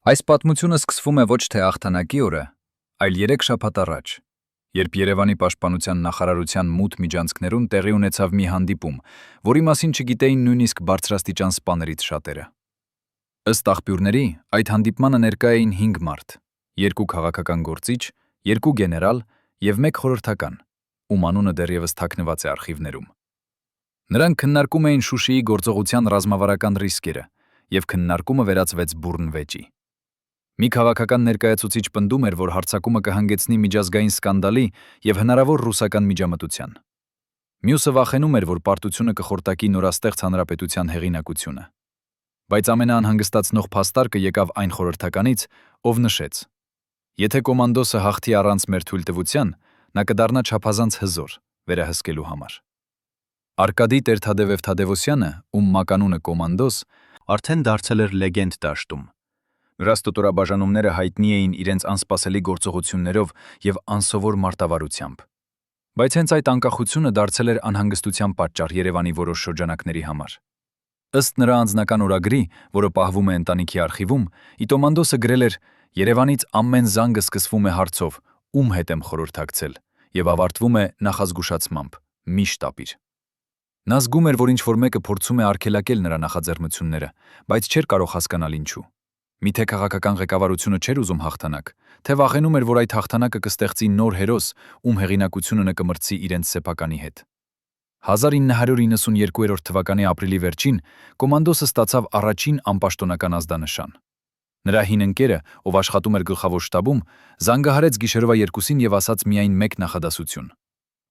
Այս պատմությունը սկսվում է ոչ թե հաղթանակի օրը, այլ 3 շաբաթ առաջ, երբ Երևանի պաշտպանության նախարարության մութ միջանցքներում տեղի ունեցավ մի հանդիպում, որի մասին չգիտեին նույնիսկ բարձրաստիճան սպաներից շատերը։ Ըստ աղբյուրների, այդ հանդիպմանը ներկա էին 5 մարդ, 2 քաղաքական գործիչ, 2 գեներալ եւ 1 խորհրդական, ում անունը դեռևս թաքնված է արխիվներում։ Նրանք քննարկում էին Շուշիի գործողության ռազմավարական ռիսկերը, եւ քննարկումը վերածվեց բուռն վեճի։ Մի քաղաքական ներկայացուցիչ պնդում էր, որ հարձակումը կհանգեցնի միջազգային սկանդալի եւ հնարավոր ռուսական միջամտության։ Մյուսը վախենում էր, որ պարտությունը կխորտակի նորաստեղծ հանրապետության հեղինակությունը։ Բայց ամենաանհանգստացնող փաստարկը եկավ այն խորհրդականից, ով նշեց. եթե կոմանդոսը հաղթի առանց մեր թույլտվության, նա կդառնա չափազանց հզոր վերահսկելու համար։ Արկադի Տեր-Թադևև-Թադևոսյանը, ում մականունը կոմանդոս, արդեն դարձել էր լեգենդ դաշտում։ Նրա ստոտորաբաժանումները հայտնի էին իրենց անսպասելի գործողություններով եւ անսովոր մարտավարությամբ։ Բայց հենց այդ անկախությունը դարձել էր անհանգստության պատճառ Երևանի որոշ շրջանակների համար։ Ըստ նրա անձնական օրագրի, որը պահվում է ընտանիքի արխիվում, Իտոմանդոսը գրել էր. Երևանից ամեն զանգը սկսվում է հարցով՝ ում հետ եմ խորհրդակցել, եւ ավարտվում է նախազգուշացմամբ՝ միշտ ապիր։ Նա զգում էր, որ ինչ-որ մեկը փորձում է արգելակել նրա նախաձեռնությունները, բայց չէր կարող հասկանալ ինչու։ Միթե քաղաքական ղեկավարությունը չէր ուզում հաղթանակ, թե վախենում էր, որ այդ հաղթանակը կստեղծի նոր հերոս, ում հեղինակությունը կմրցի իրենց սեփականի հետ։ 1992 թվականի ապրիլի վերջին կոմանդոսը ստացավ առաջին անպաշտոնական ազդանշան։ Նրա հին ընկերը, ով աշխատում էր գլխավոր շտաբում, զանգահարեց գիշերվա 2-ին եւ ասաց միայն մեկ նախադասություն.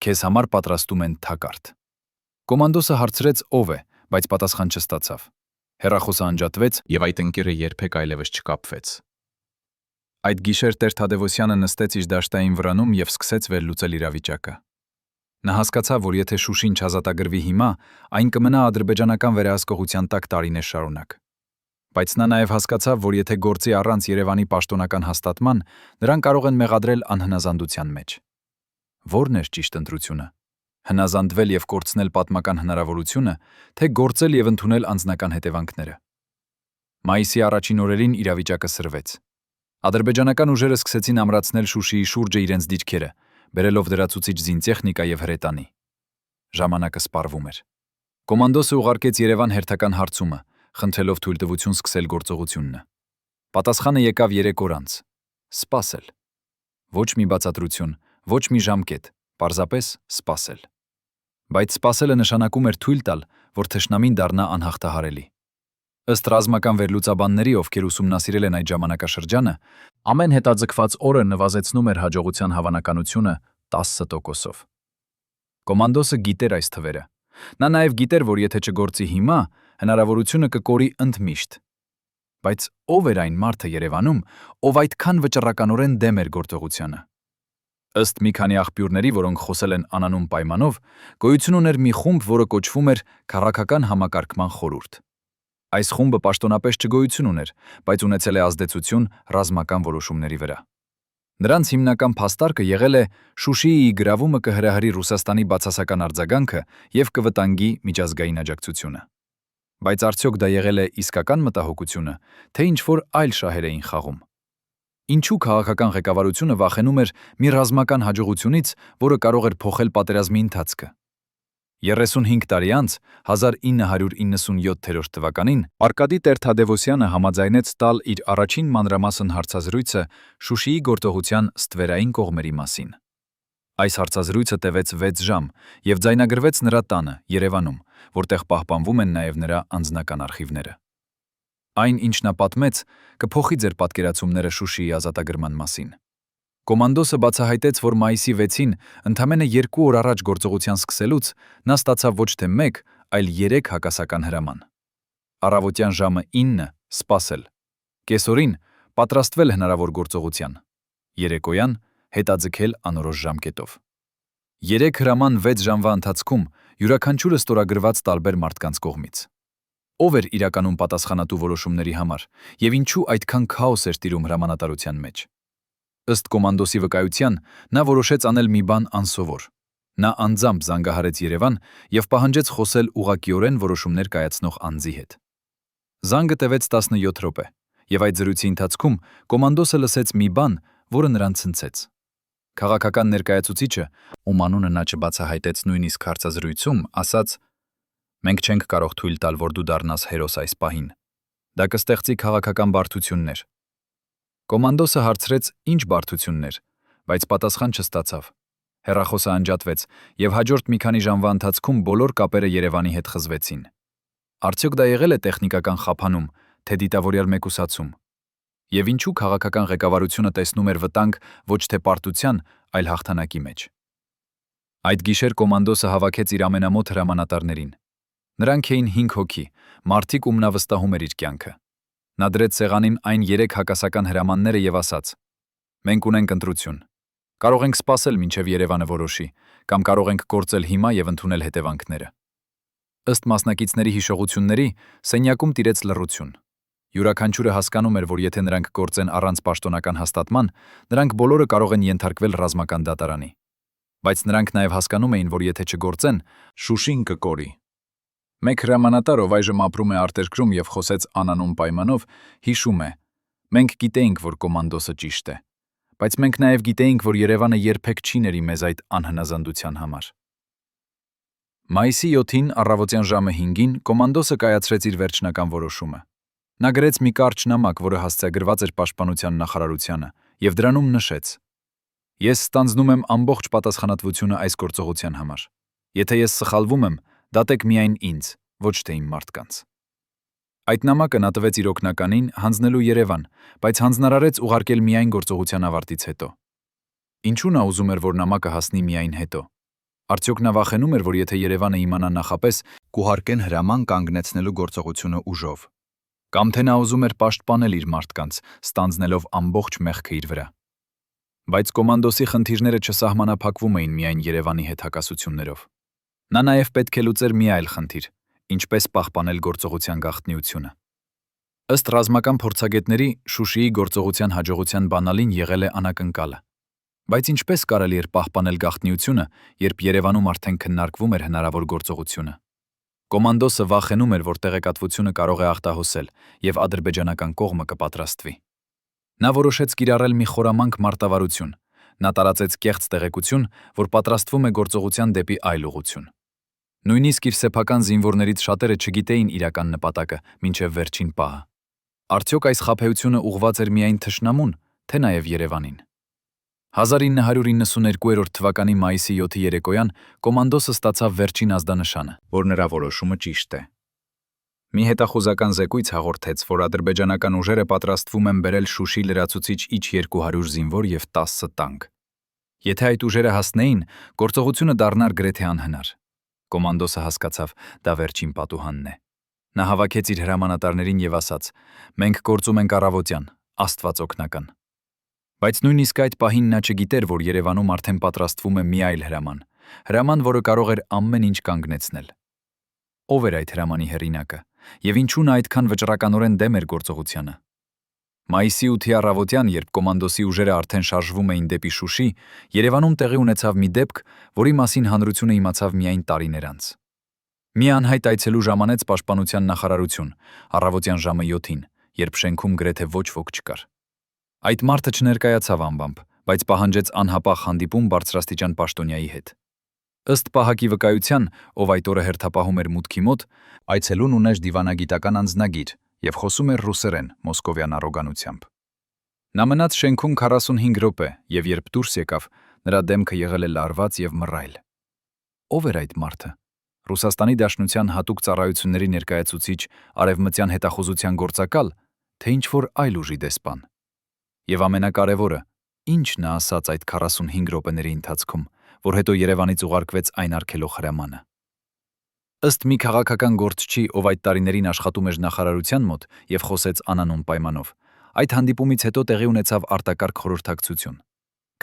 «Քեզ համար պատրաստում են թակարդ»։ Կոմանդոսը հարցրեց ով է, բայց պատասխան չստացավ։ Հեռախոսը անջատվեց եւ այդ ընկերը երբեք այլևս չկապվեց։ Այդ գիշեր Տեր-Թադևոսյանը նստեց իր դաշտային վրանում եւ սկսեց վերլուծել իրավիճակը։ Նա հասկացավ, որ եթե Շուշին չազատագրվի հիմա, այն կմնա ադրբեջանական վերահսկողության տակ տարիներ շարունակ։ Բայց նա նաեւ հասկացավ, որ եթե գործի առանց Երևանի պաշտոնական հաստատման, նրան կարող են մեղադրել անհնազանդության մեջ։ Որն էր ճիշտ ընտրությունը։ Հնազանդվել եւ կորցնել պատմական հնարավորությունը, թե գործել եւ ընդունել անձնական հետևանքները։ Մայիսի առաջին օրերին իրավիճակը սրվեց։ Ադրբեջանական ուժերը սկսեցին ամրացնել Շուշիի շուրջը իրենց դիրքերը, բերելով լրացուցիչ զինտեխնիկա եւ հրետանի։ Ժամանակը սպառվում էր։ Կոմանդոսը ուղարկեց Երևան հերթական հարցումը, խնդրելով թույլտվություն սկսել գործողությունները։ Պատասխանը եկավ 3 օր անց. սպասել։ Ոչ մի բացատրություն, ոչ մի ժամկետ, պարզապես սպասել։ Բայց սպասելը նշանակում էր թույլ տալ, որ թշնամին դառնա անհաղթահարելի։ Ըստ ռազմական վերլուծաբանների, ովքեր ուսումնասիրել են այդ ժամանակաշրջանը, ամեն հետաձգված օրը նվազեցնում էր հաջողության հավանականությունը 10%-ով։ Կոմանդոսը գիտեր այս թվերը։ Նա նաև գիտեր, որ եթե չգործի հիմա, հնարավորությունը կկորի ընդմիշտ։ Բայց ով էր այն մարդը Երևանում, ով այդքան վճռականորեն դեմ էր գործողությանը։ Ըստ մի քանի աղբյուրների, որոնք խոսել են անանուն պայմանով, գոյություն ուներ մի խումբ, որը կոչվում էր Քաղաքական համակարգման խորհուրդ։ Այս խումբը պաշտոնապես չգոյություն ուներ, բայց ունեցել է ազդեցություն ռազմական որոշումների վրա։ Նրանց հիմնական փաստարկը եղել է Շուշիի գրավումը կհրահրի Ռուսաստանի բացասական արձագանքը եւ կվտանգի միջազգային աջակցությունը։ Բայց արդյոք դա եղել է իսկական մտահոգությունը, թե ինչ-որ այլ շահեր էին խաղում։ Ինչու քաղաքական ղեկավարությունը վախենում էր մի ռազմական հաջողությունից, որը կարող էր փոխել պատերազմի ընթացքը։ 35 տարի անց, 1997 թվականին, Արկադի Տեր-Թադևոսյանը համաձայնեց տալ իր առաջին մանրամասն հարցազրույցը Շուշիի գործողության ստվերային կողմերի մասին։ Այս հարցազրույցը տևեց 6 ժամ եւ ձայնագրվեց նրա տանը, Երևանում, որտեղ պահպանվում են նաեւ նրա անձնական արխիվները։ Այն, ինչ նա պատմեց, կփոխի ձեր պատկերացումները Շուշիի ազատագրման մասին։ Կոմանդոսը բացահայտեց, որ մայիսի 6-ին, ընդամենը 2 օր առաջ գործողության սկսելուց, նա ստացավ ոչ թե 1, այլ 3 հակասական հրաման։ Առավոտյան ժամը 9 սպասել։ Կեսօրին պատրաստվել հնարավոր գործողության։ Երեկոյան հետաձգել անորոշ ժամկետով։ 3 հրաման 6 ժամվա ընթացքում յուրաքանչյուրը ստորագրված տարբեր մարդկանց կողմից։ Ով էր իրականում պատասխանատու որոշումների համար եւ ինչու այդքան քաոս էր տիրում հրամանատարության մեջ։ Ըստ կոմանդոսի վկայության, նա որոշեց անել մի բան անսովոր։ Նա անձամբ զանգահարեց Երևան եւ պահանջեց խոսել ուղղակիորեն որոշումներ կայացնող անձի հետ։ Զանգը տևեց 17 րոպե, եւ այդ զրույցի ընթացքում կոմանդոսը լսեց մի բան, որը նրան ցնցեց։ Քաղաքական ներկայացուցիչը, ում անունը նա չբացահայտեց նույնիսկ հարցազրույցում, ասաց. «Մենք չենք կարող թույլ տալ, որ դու դառնաս հերոս այս պահին։ Դա կստեղծի քաղաքական բարդություններ»։ Կոմանդոսը հարցրեց. «Ինչ բարդություններ», բայց պատասխան չստացավ։ Հեռախոսը անջատվեց, եւ հաջորդ մի քանի ժամվա ընթացքում բոլոր կապերը Երևանի հետ խզվեցին։ Արդյոք դա եղել է տեխնիկական խափանում, թե դիտավորյալ մեկուսացում։ Եվ ինչու քաղաքական ղեկավարությունը տեսնում էր վտանգ ոչ թե պարտության, այլ հաղթանակի մեջ։ Այդ գիշեր կոմանդոսը հավաքեց իր ամենամոտ հրամանատարներին։ Նրանք էին 5 հոգի, մարդիկ, ում նա վստահում էր իր կյանքը։ Նա դրեց սեղանին այն 3 հակասական հրամանները եւ ասաց. «Մենք ունենք ընտրություն։ Կարող ենք սպասել, մինչև Երևանը որոշի, կամ կարող ենք կործել հիմա եւ ընդունել հետևանքները»։ Ըստ մասնակիցների հիշողությունների, սենյակում տիրեց լռություն։ Յուրաքանչյուրը հասկանում էր, որ եթե նրանք գործեն առանց պաշտոնական հաստատման, նրանք բոլորը կարող են ենթարկվել ռազմական դատարանի։ Բայց նրանք նաև հասկանում էին, որ եթե չգործեն, Շուշին կկորի։ Մեկ հրամանատար, ով այժմ ապրում է արտերկրում եւ խոսեց անանուն պայմանով, հիշում է. «Մենք գիտեինք, որ կոմանդոսը ճիշտ է, բայց մենք նաև գիտեինք, որ Երևանը երբեք չի ների մեզ այդ անհնազանդության համար»։ Մայիսի 7-ին առավոտյան ժամը 5-ին կոմանդոսը կայացրեց իր վերջնական որոշումը։ Նա գրեց մի կարճ նամակ, որը հասցեագրված էր Պաշտպանության նախարարությանը, եւ դրանում նշեց. «Ես ստանձնում եմ ամբողջ պատասխանատվությունը այս գործողության համար։ Եթե ես սխալվում եմ, դատեք միայն ինձ, ոչ թե իմ մարդկանց»։ Այդ նամակը նա տվեց իր օգնականին հանձնելու Երևան, բայց հանձնարարեց ուղարկել միայն գործողության ավարտից հետո։ Ինչու նա ուզում էր, որ նամակը հասնի միայն հետո։ Արդյոք նա վախենում էր, որ եթե Երևանը իմանա նախապես, կուղարկեն հրաման կանգնեցնելու գործողությունը ուժով։ Կամ թե նա ուզում էր պաշտպանել իր մարդկանց, ստանձնելով ամբողջ մեղքը իր վրա։ Բայց կոմանդոսի խնդիրները չսահմանափակվում էին միայն Երևանի հետ հակասություններով։ Նա նաև պետք է լուծեր մի այլ խնդիր՝ ինչպես պահպանել գործողության գաղտնիությունը։ Ըստ ռազմական փորձագետների, Շուշիի գործողության հաջողության բանալին եղել է անակնկալը։ Բայց ինչպես կարելի էր պահպանել գաղտնիությունը, երբ Երևանում արդեն քննարկվում էր հնարավոր գործողությունը։ Կոմանդոսը վախենում էր, որ տեղեկատվությունը կարող է ախտահոսել եւ ադրբեջանական կողմը կպատրաստվի։ Նա որոշեց կիրառել մի խորամանկ մարտավարություն։ Նա տարածեց կեղծ տեղեկություն, որ պատրաստվում է գործողության դեպի այլ ուղղություն։ Նույնիսկ իր սեփական զինվորներից շատերը չգիտեին իրական նպատակը մինչև վերջին պահը։ Արդյոք այս խաբեությունը ուղղված էր միայն թշնամուն, թե նաև Երևանին։ 1992 թվականի մայիսի 7-ի երեկոյան կոմանդոսը ստացավ վերջին ազդանշանը, որ նրա որոշումը ճիշտ է։ Մի հետախուզական զեկույց հաղորդեց, որ ադրբեջանական ուժերը պատրաստվում են բերել Շուշի լրացուցիչ Իչ-200 զինվոր եւ 10 տանկ։ Եթե այդ ուժերը հասնեին, գործողությունը դառնար գրեթե անհնար։ Կոմանդոսը հասկացավ, դա վերջին պատուհանն է։ Նա հավաքեց իր հրամանատարներին եւ ասաց. «Մենք գործում ենք առավոտյան, Աստված օգնական»։ Բայց նույնիսկ այդ պահին նա չգիտեր, որ Երևանում արդեն պատրաստվում է մի այլ հրաման, որը կարող էր ամեն ինչ կանգնեցնել։ Ո՞վ էր այդ հրամանի հեղինակը, եւ ինչու նա այդքան վճռականորեն դեմ էր գործողությանը։ Մայիսի 8-ի առավոտյան, երբ կոմանդոսի ուժերը արդեն շարժվում էին դեպի Շուշի, Երևանում տեղի ունեցավ մի դեպք, որի մասին հանրությունը իմացավ միայն տարիներ անց։ Մի անհայտ այցելու ժամանեց Պաշտպանության նախարարություն, առավոտյան ժամը 7-ին, երբ շենքում գրեթե ոչ ոք չկար։ Այդ մարդը չներկայացավ անվամբ, բայց պահանջեց անհապաղ հանդիպում բարձրաստիճան պաշտոնյայի հետ։ Ըստ պահակի վկայության, ով այդ օրը հերթապահում էր մուտքի մոտ, այցելուն ուներ դիվանագիտական անձնագիր եւ խոսում էր ռուսերեն մոսկովյան առոգանությամբ։ Նա մնաց շենքում 45 րոպե եւ երբ դուրս եկավ, նրա դեմքը եղել է լարված եւ մռայլ։ Ո՞վ էր այդ մարդը։ Ռուսաստանի Դաշնության հատուկ ծառայությունների ներկայացուցիչ, արևմտյան հետախուզության գործակալ, թե ինչ-որ այլ ուժի դեսպան։ Եվ ամենակարևորը, ինչ նա ասաց այդ 45 րոպեների ընթացքում, որ հետո Երևանից ուղարկվեց այն արգելող հրամանը։ Ըստ մի քաղաքական գործչի, ով այդ տարիներին աշխատում էր նախարարության մոտ եւ խոսեց անանուն պայմանով, այդ հանդիպումից հետո տեղի ունեցավ արտակարգ խորհրդակցություն։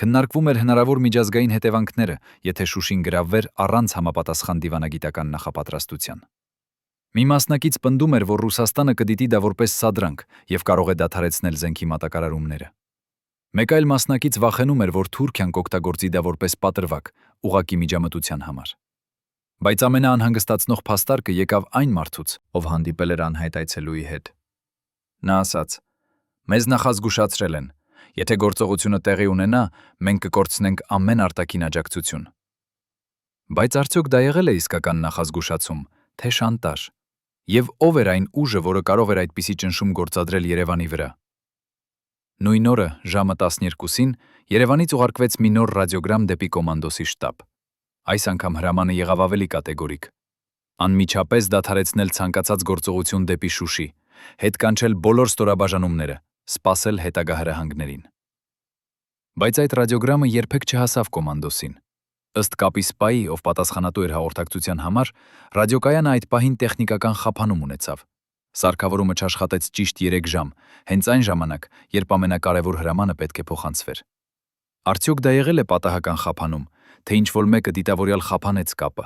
Քննարկվում էր հնարավոր միջազգային հետևանքները, եթե Շուշին գրավվեր առանց համապատասխան դիվանագիտական նախապատրաստության։ Մի մասնակից պնդում էր, որ Ռուսաստանը կդիտի դա որպես սադրանք եւ կարող է դադարեցնել զենքի մատակարարումները։ Մեկ այլ մասնակից վախենում էր, որ Թուրքիան կօգտագործի դա որպես պատրվակ, ուղղակի միջամտության համար։ Բայց ամենաանհանգստացնող փաստարկը եկավ այն մարդուց, ով հանդիպել էր անհայտ այցելուի հետ։ Նա ասաց. Մեզ նախազգուշացրել են. եթե գործողությունը տեղի ունենա, մենք կկորցնենք ամեն արտաքին աջակցություն։ Բայց արդյոք դա եղել է իսկական նախազգուշացում, թե շանտաժ։ Եվ ով էր այն ուժը, որը կարող էր այդպիսի ճնշում գործադրել Երևանի վրա։ Նույն օրը, ժամը 12-ին, Երևանից ուղարկվեց մի նոր ռադիոգրամ դեպի կոմանդոսի շտաբ։ Այս անգամ հրամանը եղավ ավելի կատեգորիկ։ Անմիջապես դադարեցնել ցանկացած գործողություն դեպի Շուշի, հետ կանչել բոլոր ստորաբաժանումները, սպասել հետագա հրահանգներին։ Բայց այդ ռադիոգրամը երբեք չհասավ կոմանդոսին։ Ըստ կապի սպայի, ով պատասխանատու էր հաղորդակցության համար, ռադիոկայանը այդ պահին տեխնիկական խափանում ունեցավ։ Սարքավորումը չաշխատեց ճիշտ 3 ժամ, հենց այն ժամանակ, երբ ամենակարևոր հրամանը պետք է փոխանցվեր։ Արդյոք դա եղել է պատահական խափանում, թե ինչ-որ մեկը դիտավորյալ խափանեց կապը։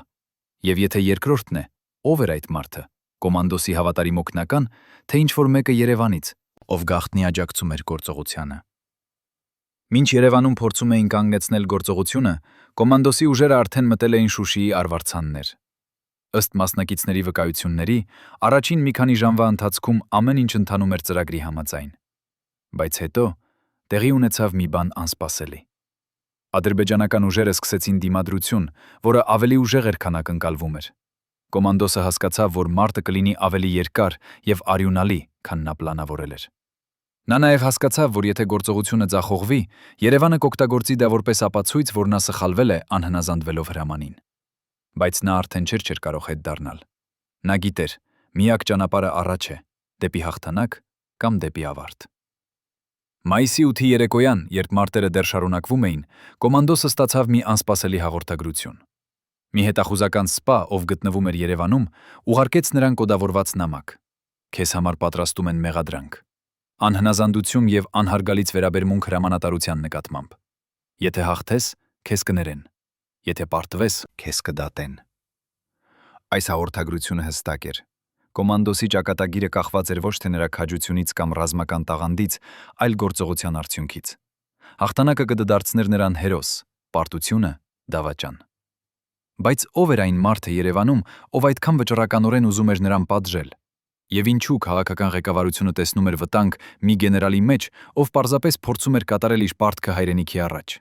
Եվ եթե երկրորդն է, ով էր այդ մարդը, կոմանդոսի հավատարիմ օգնական, թե ինչ-որ մեկը Երևանից, ով գաղտնի աջակցում էր գործողությանը։ Մինչ Երևանում փորձում էին կանգնեցնել գործողությունը, կոմանդոսի ուժերը արդեն մտել էին Շուշիի արվարձաններ։ Ըստ մասնակիցների վկայությունների, առաջին մի քանի ժամվա ընթացքում ամեն ինչ ընթանում էր ծրագրի համաձայն։ Բայց հետո տեղի ունեցավ մի բան անսպասելի։ Ադրբեջանական ուժերը սկսեցին դիմադրություն, որը ավելի ուժեղ էր, քան ակնկալվում էր։ Կոմանդոսը հասկացավ, որ մարտը կլինի ավելի երկար եւ արյունալի, քան նա պլանավորել էր։ Նա նաև հասկացավ, որ եթե գործողությունը ձախողվի, Երևանը կօգտագործի դա որպես ապացույց, որ նա սխալվել է անհնազանդվելով հրամանին։ Բայց նա արդեն չէր կարող հետ դառնալ։ Նա գիտեր, միակ ճանապարհը առաջ է, դեպի հաղթանակ կամ դեպի ավարտ։ Մայիսի 8-ի երեկոյան, երբ մարտերը դեռ շարունակվում էին, կոմանդոսը ստացավ մի անսպասելի հաղորդագրություն։ Մի հետախուզական սպա, ով գտնվում էր Երևանում, ուղարկեց նրան կոդավորված նամակ. «Քեզ համար պատրաստում են մեղադրանք։ Անհնազանդություն եւ անհարգալից վերաբերմունք հրամանատարության նկատմամբ։ Եթե հաղթես, քեզ կներեն։ Եթե պարտվես, քեզ կդատեն»։ Այս հաղորդագրությունը հստակ էր։ Կոմանդոսի ճակատագիրը կախված էր ոչ թե նրա քաջությունից կամ ռազմական տաղանդից, այլ գործողության արդյունքից։ Հաղթանակը կդարձներ նրան հերոս, պարտությունը՝ դավաճան։ Բայց ով էր այն մարդը Երևանում, ով այդքան վճռականորեն ուզում էր նրան պատժել։ Եվ ինչու քաղաքական ղեկավարությունը տեսնում էր վտանգ մի գեներալի մեջ, ով պարզապես փորձում էր կատարել իր պարտքը հայրենիքի առաջ։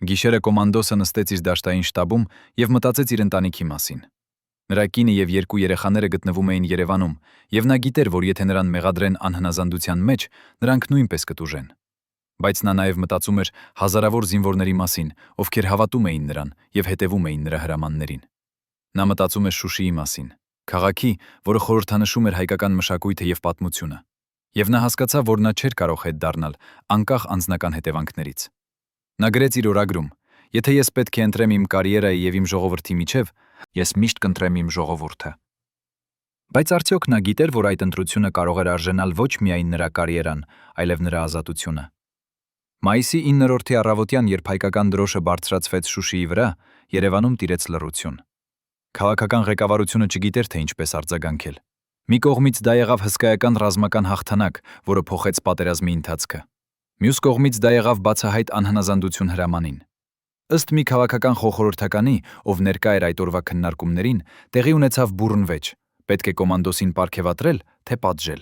Գիշերը կոմանդոսը նստեց իր դաշտային շտաբում եւ մտածեց իր ընտանիքի մասին։ Նրա կինը եւ 2 երեխաները գտնվում էին Երևանում, եւ նա գիտեր, որ եթե նրան մեղադրեն անհնազանդության մեջ, նրանք նույնպես կտուժեն։ Բայց նա նաև մտածում էր հազարավոր զինվորների մասին, ովքեր հավատում էին նրան եւ հետևում էին նրա հրամաններին։ Նա մտածում էր Շուշիի մասին, քաղաքի, որը խորհրդանշում էր հայկական մշակույթը եւ պատմությունը։ Եվ նա հասկացավ, որ նա չէր կարող հետ դառնալ, անկախ անձնական հետևանքներից։ Նա գրեց իր օրագրում. «Եթե ես պետք է ընտրեմ իմ կարիերայի եւ իմ ժողովրդի միջև, ես միշտ կընտրեմ իմ ժողովուրդը»։ Բայց արդյոք նա գիտեր, որ այդ ընտրությունը կարող էր արժանալ ոչ միայն նրա կարիերան, այլև նրա ազատությունը։ Մայիսի 9-րդի առավոտյան, երբ հայկական դրոշը բարձրացվեց Շուշիի վրա, Երևանում տիրեց լռություն։ Քաղաքական ղեկավարությունը չգիտեր, թե ինչպես արձագանքել։ Մի կողմից դա եղավ հսկայական ռազմական հաղթանակ, որը փոխեց պատերազմի ընթացքը։ Մյուս կողմից դա եղավ բացահայտ անհնազանդություն հրամանին։ Ըստ մի քաղաքական խորհրդականի, ով ներկա էր այդ օրվա քննարկումներին, տեղի ունեցավ բուռն վեճ. պետք է կոմանդոսին պարգևատրել, թե պատժել։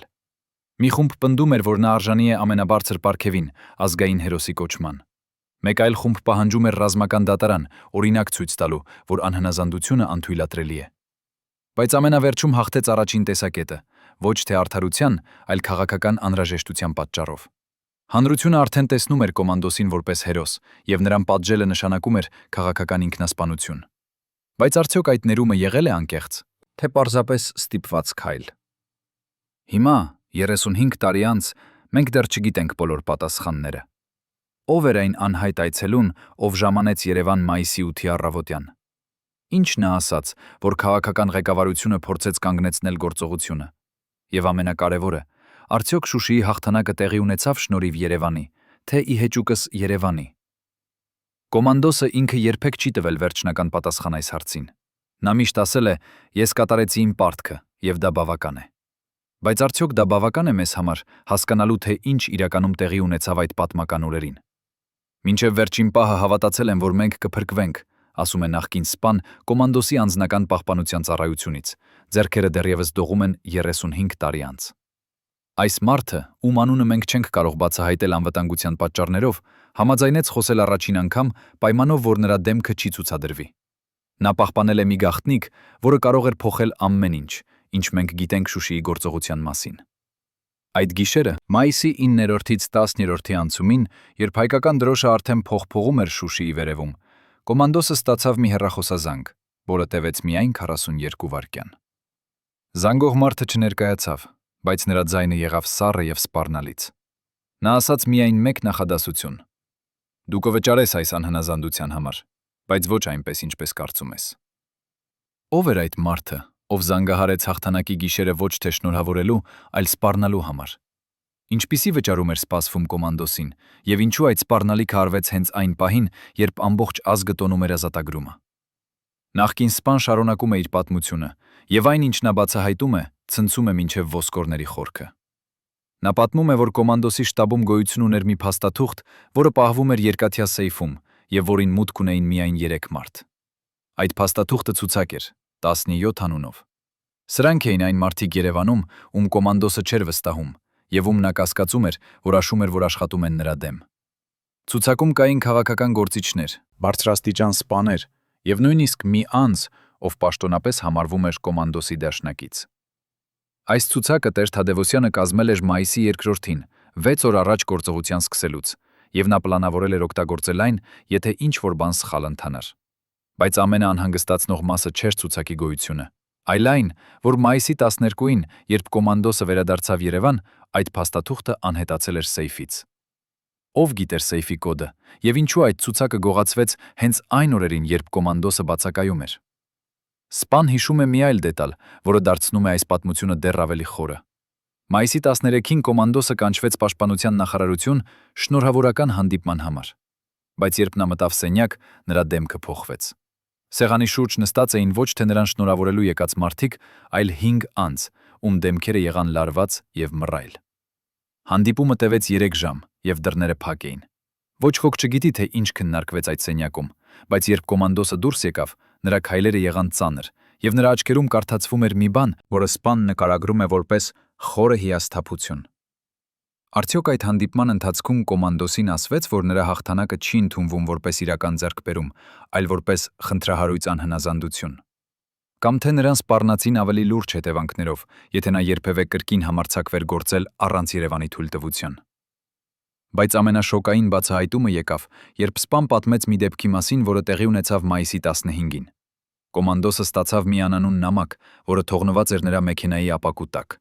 Մի խումբ պնդում էր, որ նա արժանի է ամենաբարձր պարգևին, ազգային հերոսի կոչման։ Մեկ այլ խումբ պահանջում էր ռազմական դատարան, օրինակ ցույց տալու, որ անհնազանդությունը անթույլատրելի է։ Բայց ամենավերջում հաղթեց առաջին տեսակետը, ոչ թե արդարության, այլ քաղաքական անհրաժեշտության պատճառով։ Հանրությունը արդեն տեսնում էր կոմանդոսին որպես հերոս, եւ նրան պատժելը նշանակում էր քաղաքական ինքնասպանություն։ Բայց արդյոք այդ ներումը եղել է անկեղծ, թե պարզապես ստիպված քայլ։ Հիմա, 35 տարի անց, մենք դեռ չգիտենք բոլոր պատասխանները։ Ով էր այն անհայտ այցելուն, ով ժամանեց Երևան մայիսի 8-ի առավոտյան։ Ինչ նա ասաց, որ քաղաքական ղեկավարությունը փորձեց կանգնեցնել գործողությունը։ Եվ ամենակարևորը, արդյոք Շուշիի հաղթանակը տեղի ունեցավ շնորհիվ Երևանի, թե ի հեճուկս Երևանի։ Կոմանդոսը ինքը երբեք չի տվել վերջնական պատասխան այս հարցին։ Նա միշտ ասել է. «Ես կատարեցի իմ պարտքը, եւ դա բավական է»։ Բայց արդյոք դա բավական է մեզ համար, հասկանալու, թե ինչ իրականում տեղի ունեցավ այդ պատմական օրերին։ Մինչև վերջին պահը հավատացել եմ, որ մենք կփրկվենք, ասում է նախկին սպան կոմանդոսի անձնական պահպանության ծառայությունից, ձեռքերը դեռևս դողում են 35 տարի անց։ Այս մարդը, ում անունը մենք չենք կարող բացահայտել անվտանգության պատճառներով, համաձայնեց խոսել առաջին անգամ, պայմանով, որ նրա դեմքը չի ցուցադրվի։ Նա պահպանել է մի գաղտնիք, որը կարող էր փոխել ամեն ինչ, ինչ մենք գիտենք Շուշիի գործողության մասին։ Այդ գիշերը, մայիսի 9-ից 10-րդի անցումին, երբ հայկական դրոշը արդեն փողփողում էր Շուշիի վերևում, կոմանդոսը ստացավ մի հեռախոսազանգ, որը տևեց միայն 42 վայրկյան։ Զանգող մարդը չներկայացավ, բայց նրա ձայնը եղավ սառը եւ սպառնալից։ Նա ասաց միայն մեկ նախադասություն. «Դու կվճարես այս անհնազանդության համար, բայց ոչ այնպես, ինչպես կարծում ես»։ Ո՞վ էր այդ մարդը, ով զանգահարեց հաղթանակի գիշերը ոչ թե շնորհավորելու, այլ սպառնալու համար։ Ինչպիսի վճարում էր սպասվում կոմանդոսին, եւ ինչու այդ սպառնալիքը արվեց հենց այն պահին, երբ ամբողջ ազգը տոնում էր ազատագրումը։ Նախկին սպան շարունակում է իր պատմությունը, եւ այն, ինչ նա բացահայտում է, ցնցում է մինչև ոսկորների խորքը։ Նա պատմում է, որ կոմանդոսի շտաբում գոյություն ուներ մի փաստաթուղթ, որը պահվում էր երկաթյա սեյֆում, եւ որին մուտք ունեին միայն 3 մարդ։ Այդ փաստաթուղթը ցուցակ էր 17 անունով։ Սրանք էին այն մարդիկ Երևանում, ում կոմանդոսը չէր վստահում, եւ ում նա կասկածում էր, որ ասում էր, որ աշխատում են նրա դեմ։ Ցուցակում կային քաղաքական գործիչներ, բարձրաստիճան սպաներ եւ նույնիսկ մի անձ, ով պաշտոնապես համարվում էր կոմանդոսի դաշնակից։ Այս ցուցակը Տեր Թադևոսյանը կազմել էր մայիսի 2-ին, 6 օր առաջ գործողության սկսելուց, եւ նա պլանավորել էր օգտագործել այն, եթե ինչ-որ բան սխալ ընթանար։ Բայց ամենաանհանգստացնող մասը չէր ցուցակի գոյությունը, այլ այն, որ մայիսի 12-ին, երբ կոմանդոսը վերադարձավ Երևան, այդ փաստաթուղթը անհետացել էր սեյֆից։ Ով գիտեր սեյֆի կոդը, եւ ինչու այդ ցուցակը գողացվեց հենց այն օրերին, երբ կոմանդոսը բացակայում էր։ Սպան հիշում է մի այլ դետալ, որը դարձնում է այս պատմությունը դեռ ավելի խորը։ Մայիսի 13-ին կոմանդոսը կանչվեց Պաշտպանության նախարարություն շնորհավորական հանդիպման համար։ Բայց երբ նա մտավ սենյակ, նրա դեմքը փոխվեց։ Սեղանի շուրջ նստած էին ոչ թե նրան շնորհավորելու եկած մարդիկ, այլ 5 անձ, ում դեմքերը եղան լարված եւ մռայլ։ Հանդիպումը տևեց 3 ժամ, եւ դռները փակ էին։ Ոչ ոք չգիտի, թե ինչ քննարկվեց այդ սենյակում, բայց երբ կոմանդոսը դուրս եկավ, նրա քայլերը եղան ծանր, եւ նրա աչքերում կարդացվում էր մի բան, որը սպան նկարագրում է որպես խորը հիասթափություն։ Արդյոք այդ հանդիպման ընթացքում կոմանդոսին ասվեց, որ նրա հաղթանակը չի ընդունվում որպես իրական ձեռքբերում, այլ որպես խնդրահարույց անհնազանդություն։ Կամ թե նրան սպառնացին ավելի լուրջ հետևանքներով, եթե նա երբևէ կրկին համարձակվեր գործել առանց Երևանի թույլտվության։ Բայց ամենաշոկային բացահայտումը եկավ, երբ սպան պատմեց մի դեպքի մասին, որը տեղի ունեցավ մայիսի 15-ին։ Կոմանդոսը ստացավ մի անանուն նամակ, որը թողնված էր նրա մեքենայի ապակու տակ։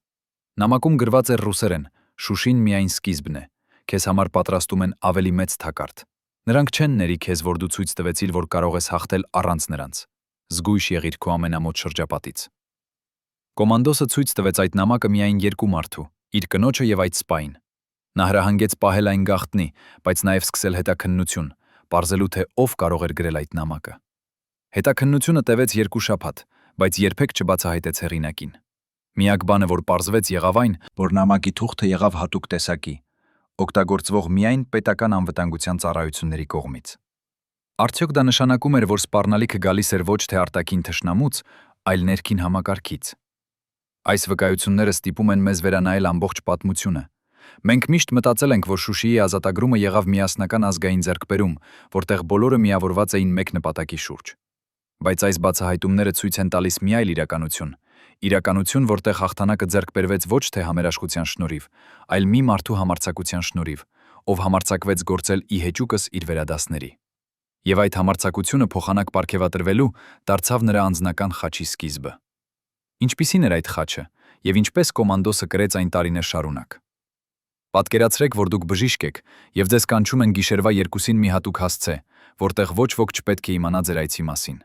Նամակում գրված էր ռուսերեն. «Շուշին միայն սկիզբն է, քեզ համար պատրաստում են ավելի մեծ թակարդ։ Նրանք չեն ների քեզ, որ դու ցույց տվեցիր, որ կարող ես հաղթել առանց նրանց։ Զգույշ եղիր քո ամենամոտ շրջապատից»։ Կոմանդոսը ցույց տվեց այդ նամակը միայն 2 մարդու՝ իր կնոջը եւ այդ սպային։ Նա հրահանգեց պահել այն գաղտնի, բայց նաեւ սկսել հետաքննություն, պարզելու թե ով կարող էր գրել այդ նամակը։ Հետաքննությունը տևեց 2 շաբաթ, բայց երբեք չբացահայտեց հեղինակին։ Միակ բանը, որ պարզվեց, եղավ այն, որ նամակի թուղթը եղավ հատուկ տեսակի, օգտագործվող միայն պետական անվտանգության ծառայությունների կողմից։ Արդյոք դա նշանակում էր, որ սպառնալիքը գալիս էր ոչ թե արտաքին թշնամուց, այլ ներքին համակարգից։ Այս վկայությունները ստիպում են մեզ վերանայել ամբողջ պատմությունը։ Մենք միշտ մտածել ենք, որ Շուշիի ազատագրումը եղավ միասնական ազգային ձեռքբերում, որտեղ բոլորը միավորված էին մեկ նպատակի շուրջ։ Բայց այս բացահայտումները ցույց են տալիս մի այլ իրականություն, որտեղ հաղթանակը ձեռք բերվեց ոչ թե համերաշխության շնորհիվ, այլ մի մարդու համարձակության շնորհիվ, ով համարձակվեց գործել ի հեճուկս իր վերադասների։ Եվ այդ համարձակությունը փոխանակ պարգևատրվելու դարձավ նրա անձնական խաչի սկիզբը։ Ինչպիսին էր այդ խաչը, եւ ինչպես կոմանդոսը կրեց այն տարիներ շարունակ։ Պատկերացրեք, որ դուք բժիշկ եք, եւ ձեզ կանչում են գիշերվա 2-ին մի հատուկ հասցե, որտեղ ոչ ոք չպետք է իմանա ձեր այցի մասին։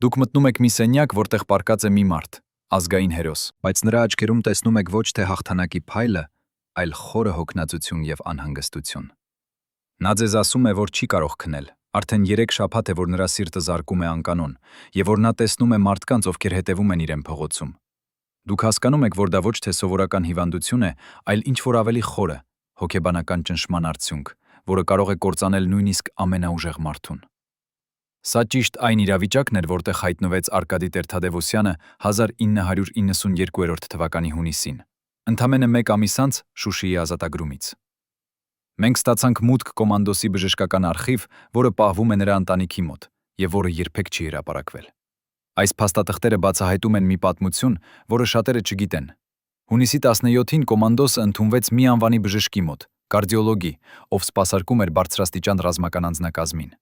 Դուք մտնում եք մի սենյակ, որտեղ պառկած է մի մարդ, ազգային հերոս, բայց նրա աչքերում տեսնում եք ոչ թե հաղթանակի փայլը, այլ խորը հոգնածություն եւ անհանգստություն։ Նա ձեզ ասում է, որ չի կարող քնել, արդեն 3 շաբաթ է, որ նրա սիրտը զարկում է անկանոն, եւ որ նա տեսնում է մարդկանց, ովքեր հետևում են իրեն փողոցում։ Դուք հասկանում եք, որ դա ոչ թե սովորական հիվանդություն է, այլ ինչ-որ ավելի խորը, հոգեբանական ճնշման արդյունք, որը կարող է կործանել նույնիսկ ամենաուժեղ մարդուն։ Սա ճիշտ այն իրավիճակն էր, որտեղ հայտնվեց Արկադի Տեր-Թադևոսյանը 1992 թվականի հունիսին։ Ընդամենը 1 ամիս անց Շուշիի ազատագրումից։ Մենք ստացանք մուտք կոմանդոսի բժշկական արխիվ, որը պահվում է նրա ընտանիքի մոտ եւ որը երբեք չի հրապարակվել։ Այս փաստաթղթերը բացահայտում են մի պատմություն, որը շատերը չգիտեն։ Հունիսի 17-ին կոմանդոսը ընդունվեց մի անվանի բժշկի մոտ, կարդիոլոգի, ով սպասարկում էր բարձրաստիճան ռազմական անձնակազմին։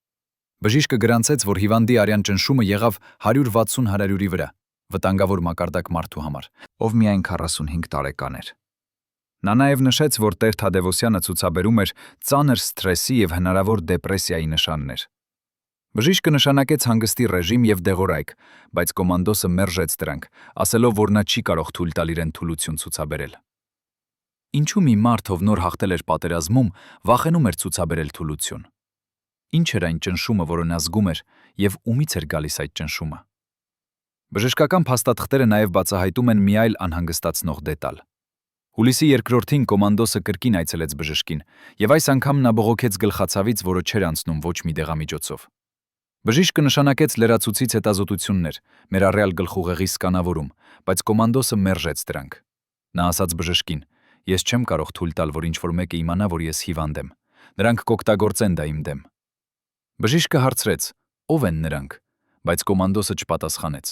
Բժիշկը գրանցեց, որ հիվանդի արյան ճնշումը եղավ 160 հարյուրի վրա, վտանգավոր մակարդակ մարդու համար, ով միայն 45 տարեկան էր։ Նա նաև նշեց, որ Տեր Թադևոսյանը ցուցաբերում էր ծանր սթրեսի եւ հնարավոր դեպրեսիայի նշաններ։ Բժիշկը նշանակեց հանգստի ռեժիմ եւ դեղորայք, բայց կոմանդոսը մերժեց դրանք, ասելով, որ նա չի կարող թույլ տալ իրեն թուլություն ցուցաբերել։ Ինչու մի մարդ, ով նոր հաղթել էր պատերազմում, վախենում էր ցուցաբերել թուլություն։ Ինչ էր այն ճնշումը, որը նա զգում էր, եւ ումից էր գալիս այդ ճնշումը։ Բժշկական փաստաթղթերը նաև բացահայտում են մի այլ անհանգստացնող դետալ։ Հուլիսի 2-ին կոմանդոսը կրկին այցելեց բժշկին, եւ այս անգամ նա բողոքեց գլխացավից, որը չէր անցնում ոչ մի դեղամիջոցով։ Բժիշկը նշանակեց լրացուցիչ հետազոտություններ, մեր առյալ գլխուղեղի սկանավորում, բայց կոմանդոսը մերժեց դրանք։ Նա ասաց բժշկին. «Ես չեմ կարող թույլ տալ, որ ինչ-որ մեկը իմանա, որ ես հիվանդ եմ։ Նրանք կօգտագործեն դա իմ դեմ»։ Բժիշկը հարցրեց. «Ով են նրանք», բայց կոմանդոսը չպատասխանեց։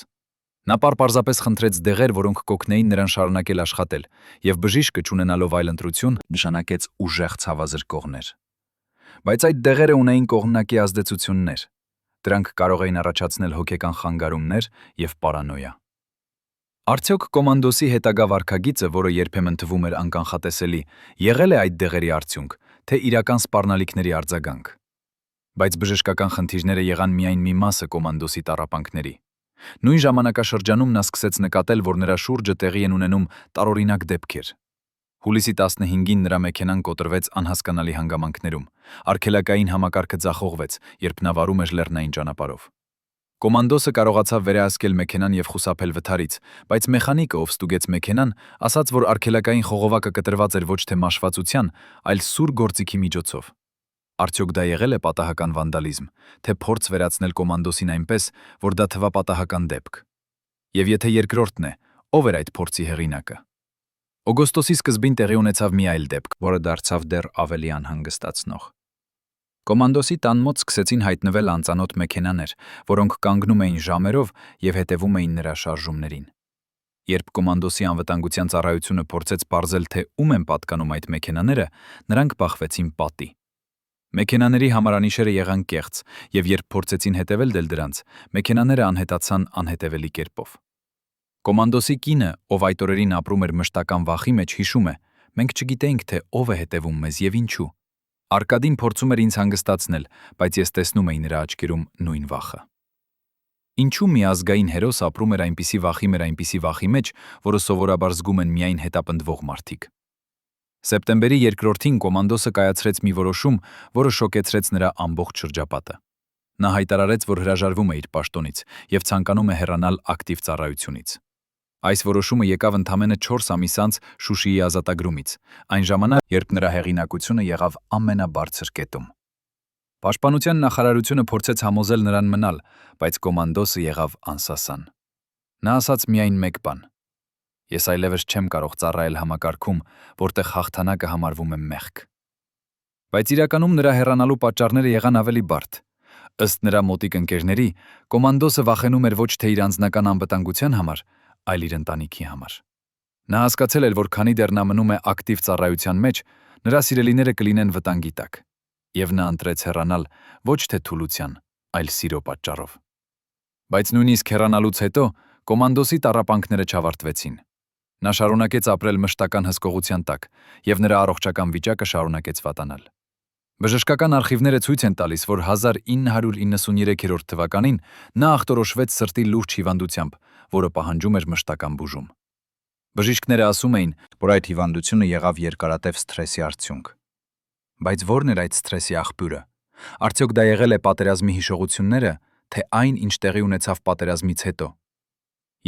Նա պարզապես խնդրեց դեղեր, որոնք կօգնեին նրան շարունակել աշխատել, եւ բժիշկը, չունենալով այլ ընտրություն, նշանակեց ուժեղ ցավազրկողներ։ Բայց այդ դեղերը ունեին կողմնակի ազդեցություններ։ Դրանք կարող էին առաջացնել հոգեկան խանգարումներ եւ պարանոյա։ Արդյոք կոմանդոսի հետագա վարքագիծը, որը երբեմն թվում էր անկանխատեսելի, եղել է այդ դեղերի արդյունք, թե իրական սպառնալիքների արձագանք։ Բայց բժշկական խնդիրները եղան միայն մի մասը կոմանդոսի տառապանքների։ Նույն ժամանակաշրջանում նա սկսեց նկատել, որ նրա շուրջը տեղի են ունենում տարօրինակ դեպքեր։ Հուլիսի 15-ին նրա մեքենան կոտրվեց անհասկանալի հանգամանքներում։ Արգելակային համակարգը ձախողվեց, երբ նա վարում էր լեռնային ճանապարհով։ Կոմանդոսը կարողացավ վերահսկել մեքենան եւ խուսափել վթարից, բայց մեխանիկը, ով ստուգեց մեքենան, ասաց, որ արգելակային խողովակը կտրված էր ոչ թե մաշվածության, այլ սուր գործիքի միջոցով։ Արդյոք դա եղել է պատահական վանդալիզմ, թե փորձ վերացնել կոմանդոսին այնպես, որ դա թվա պատահական դեպք։ Եվ եթե երկրորդն է, ով էր այդ փորձի հեղինակը։ Օգոստոսի սկզբին տեղի ունեցավ մի այլ դեպք, որը դարձավ դեռ ավելի անհանգստացնող։ Կոմանդոսի տան մոտ սկսեցին հայտնվել անծանոթ մեքենաներ, որոնք կանգնում էին ժամերով եւ հետևում էին նրա շարժումներին։ Երբ կոմանդոսի անվտանգության ծառայությունը փորձեց պարզել, թե ում են պատկանում այդ մեքենաները, նրանք բախվեցին պատի։ Մեքենաների համարանիշերը եղան կեղծ, եւ երբ փորձեցին հետևել դրանց, մեքենաները անհետացան անհետևելի կերպով։ Կոմանդոսի կինը, ով այդ օրերին ապրում էր մշտական վախի մեջ, հիշում է. «Մենք չգիտեինք, թե ով է հետևում մեզ եւ ինչու։ Արկադին փորձում էր ինձ հանգստացնել, բայց ես տեսնում էի նրա աչքերում նույն վախը»։ Ինչու մի ազգային հերոս ապրում էր այնպիսի վախի մեջ, որը սովորաբար զգում են միայն հետապնդվող մարդիկ։ Սեպտեմբերի 2-ին կոմանդոսը կայացրեց մի որոշում, որը շոկեցրեց նրա ամբողջ շրջապատը։ Նա հայտարարեց, որ հրաժարվում է իր պաշտոնից եւ ցանկանում է հեռանալ ակտիվ ծառայությունից։ Այս որոշումը եկավ ընդամենը 4 ամիս անց Շուշիի ազատագրումից, այն ժամանակ, երբ նրա հեղինակությունը եղավ ամենաբարձր կետում։ Պաշտպանության նախարարությունը փորձեց համոզել նրան մնալ, բայց կոմանդոսը եղավ անսասան։ Նա ասաց միայն մեկ բան. «Ես այլևս չեմ կարող ծառայել համակարգում, որտեղ հաղթանակը համարվում է մեղք»։ Բայց իրականում նրա հեռանալու պատճառները եղան ավելի բարդ։ Ըստ նրա մոտիկ ընկերների, կոմանդոսը վախենում էր ոչ թե իր անձնական անվտանգության համար, այլ իր ընտանիքի համար։ Նա հասկացել էր, որ քանի դեռ նա մնում է ակտիվ ծառայության մեջ, նրա սիրելիները կլինեն վտանգի տակ, եւ նա ընտրեց հեռանալ ոչ թե թուլության, այլ սիրո պատճառով։ Բայց նույնիսկ հեռանալուց հետո կոմանդոսի տառապանքները չավարտվեցին։ Նա շարունակեց ապրել մշտական հսկողության տակ, եւ նրա առողջական վիճակը շարունակեց վատանալ։ Բժշկական արխիվները ցույց են տալիս, որ 1993 թվականին նա ախտորոշվեց սրտի լուրջ հիվանդությամբ, որը պահանջում էր մշտական բուժում։ Բժիշկները ասում էին, որ այդ հիվանդությունը եղավ երկարատև սթրեսի արդյունք։ Բայց ո՞րն էր այդ սթրեսի աղբյուրը։ Արդյոք դա եղել է պատերազմի հիշողությունները, թե այն, ինչ տեղի ունեցավ պատերազմից հետո։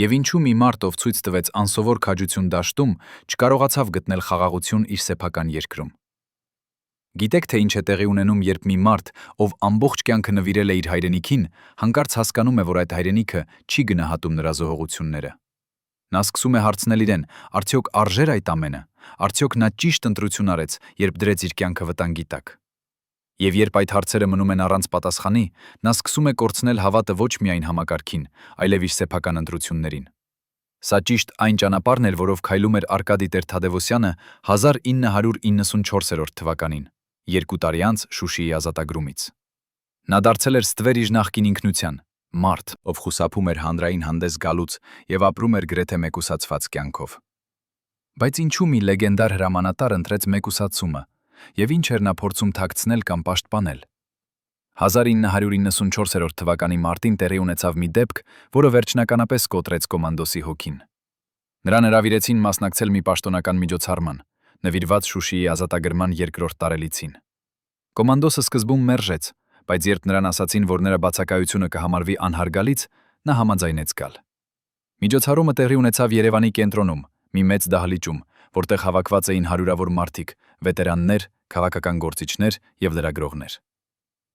Եվ ինչու մի մարդ, ով ցույց տվեց անսովոր քաջություն դաշտում, չկարողացավ գտնել խաղաղություն իր սեփական երկրում։ Գիտեք, թե ինչ է տեղի ունենում, երբ մի մարդ, ով ամբողջ կյանքը նվիրել է իր հայրենիքին, հանկարծ հասկանում է, որ այդ հայրենիքը չի գնահատում նրա զոհողությունները։ Նա սկսում է հարցնել իրեն, արդյոք արժեր այդ ամենը, արդյոք նա ճիշտ ընտրություն արեց, երբ դրեց իր կյանքը վտանգի տակ։ Եվ երբ այդ հարցերը մնում են առանց պատասխանի, նա սկսում է կորցնել հավատը ոչ միայն համակարգին, այլև իր սեփական ընտրություններին։ Սա ճիշտ այն ճանապարհն էր, որով քայլում էր Արկադի Տեր-Թադևոսյանը 1994 թվականին, 2 տարի անց Շուշիի ազատագրումից։ Նա դարձել էր ստվեր իր նախկին ինքնության, մարդ, ով խուսափում էր հանրային հանդես գալուց եւ ապրում էր գրեթե մեկուսացված կյանքով։ Բայց ինչու մի լեգենդար հրամանատար ընտրեց մեկուսացումը, եւ ինչ էր նա փորձում թաքցնել կամ պաշտպանել։ 1994 թվականի մարտին տեղի ունեցավ մի դեպք, որը վերջնականապես կոտրեց կոմանդոսի հոգին։ Նրան հրավիրեցին մասնակցել մի պաշտոնական միջոցառման, նվիրված Շուշիի ազատագրման երկրորդ տարելիցին։ Կոմանդոսը սկզբում մերժեց, բայց երբ նրան ասացին, որ նրա բացակայությունը կհամարվի անհարգալից, նա համաձայնեց գալ։ Միջոցառումը տեղի ունեցավ Երևանի կենտրոնում, մի մեծ դահլիճում, որտեղ հավաքված էին հարյուրավոր մարդիկ, վետերաններ, քաղաքական գործիչներ եւ լրագրողներ։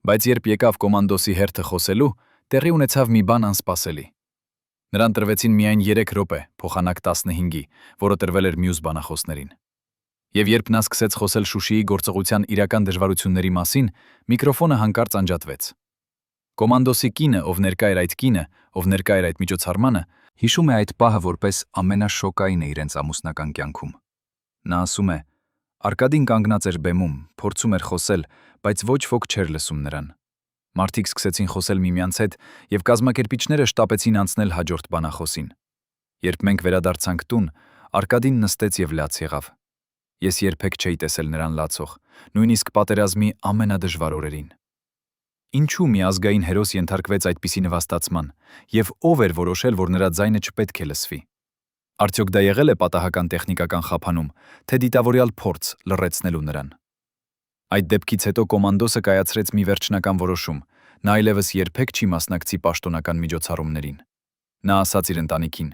Բայց երբ եկավ կոմանդոսի հերթը խոսելու, տեղի ունեցավ մի բան անսպասելի։ Նրան տրվեցին միայն 3 րոպե, փոխանակ 15-ի, որը տրվել էր մյուս բանախոսներին։ Եվ երբ նա սկսեց խոսել Շուշիի գործողության իրական դժվարությունների մասին, միկրոֆոնը հանկարծ անջատվեց։ Կոմանդոսի կինը, ով ներկա էր այդ կինը, ով ներկա էր այդ միջոցառմանը, հիշում է այդ պահը որպես ամենաշոկայինը իրենց ամուսնական կյանքում։ Նա ասում է. Արկադին կանգնած էր բեմում, փորձում էր խոսել, բայց ոչ ոք չէր լսում նրան։ Մարդիկ սկսեցին խոսել միմյանց հետ, եւ կազմակերպիչները շտապեցին անցնել հաջորդ բանախոսին։ Երբ մենք վերադարձանք տուն, Արկադին նստեց եւ լաց եղավ։ Ես երբեք չէի տեսել նրան լացող, նույնիսկ պատերազմի ամենադժվար օրերին։ Ինչու մի ազգային հերոս ենթարկվեց այդպիսի նվաստացման, եւ ով էր որոշել, որ նրա ձայնը չպետք է լսվի։ Արդյոք դա եղել է պատահական տեխնիկական խափանում, թե դիտավորյալ փորձ լռեցնելու նրան։ Այդ դեպքից հետո կոմանդոսը կայացրեց մի վերջնական որոշում, նա այլևս երբեք չի մասնակցի պաշտոնական միջոցառումներին։ Նա ասաց իր ընտանիքին.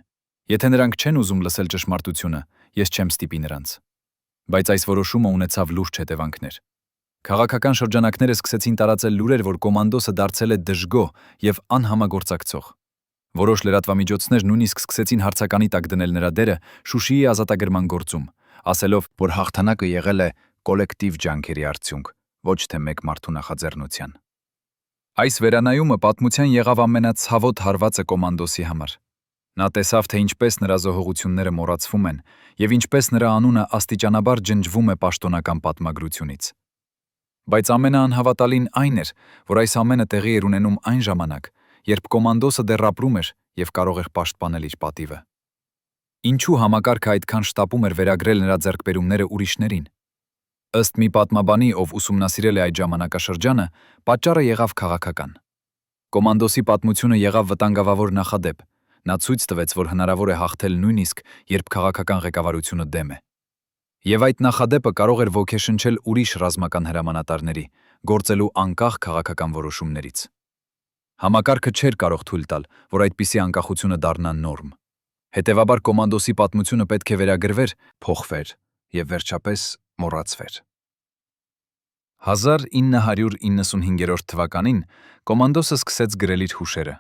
Եթե նրանք չեն ուզում լսել ճշմարտությունը, ես չեմ ստիպի նրանց։ Բայց այս որոշումը ունեցավ լուրջ հետևանքներ։ Քաղաքական շրջանակները սկսեցին տարածել լուրեր, որ կոմանդոսը դարձել է դժգոհ եւ անհամագործակցող։ Որոշ լրատվամիջոցներ նույնիսկ սկսեցին հարցականի տակ դնել նրա դերը Շուշիի ազատագրման գործում, ասելով, որ հաղթանակը եղել է կոլեկտիվ ջանքերի արդյունք, ոչ թե մեկ մարդու նախաձեռնության։ Այս վերանայումը պատմության եղավ ամենացավոտ հարվածը կոմանդոսի համար։ Նա տեսավ, թե ինչպես նրա զոհողությունները մոռացվում են եւ ինչպես նրա անունը աստիճանաբար ջնջվում է պաշտոնական պատմագրությունից։ Բայց ամենաանհավատալին այն էր, որ այս ամենը տեղի էր ունենում այն ժամանակ, երբ կոմանդոսը դեռ ապրում էր եւ կարող էր պաշտպանել իր պատիվը։ Ինչու համակարգը այդքան շտապում էր վերագրել նրա ձեռքբերումները ուրիշներին։ Ըստ մի պատմաբանի, ով ուսումնասիրել է այդ ժամանակաշրջանը, պատճառը եղավ քաղաքական։ Կոմանդոսի պատմությունը եղավ վտանգավոր նախադեպ։ Նա ցույց տվեց, որ հնարավոր է հաղթել նույնիսկ, երբ քաղաքական ղեկավարությունը դեմ է։ Եվ այդ նախադեպը կարող էր ոգեշնչել ուրիշ ռազմական հրամանատարների, գործելու անկախ քաղաքական որոշումներից։ Համակարգը չէր կարող թույլ տալ, որ այդպիսի անկախությունը դառնա նորմ։ Հետևաբար կոմանդոսի պատմությունը պետք է վերագրվեր, փոխվեր եւ վերջապես մոռացվեր։ 1995 թվականին կոմանդոսը սկսեց գրել իր հուշերը։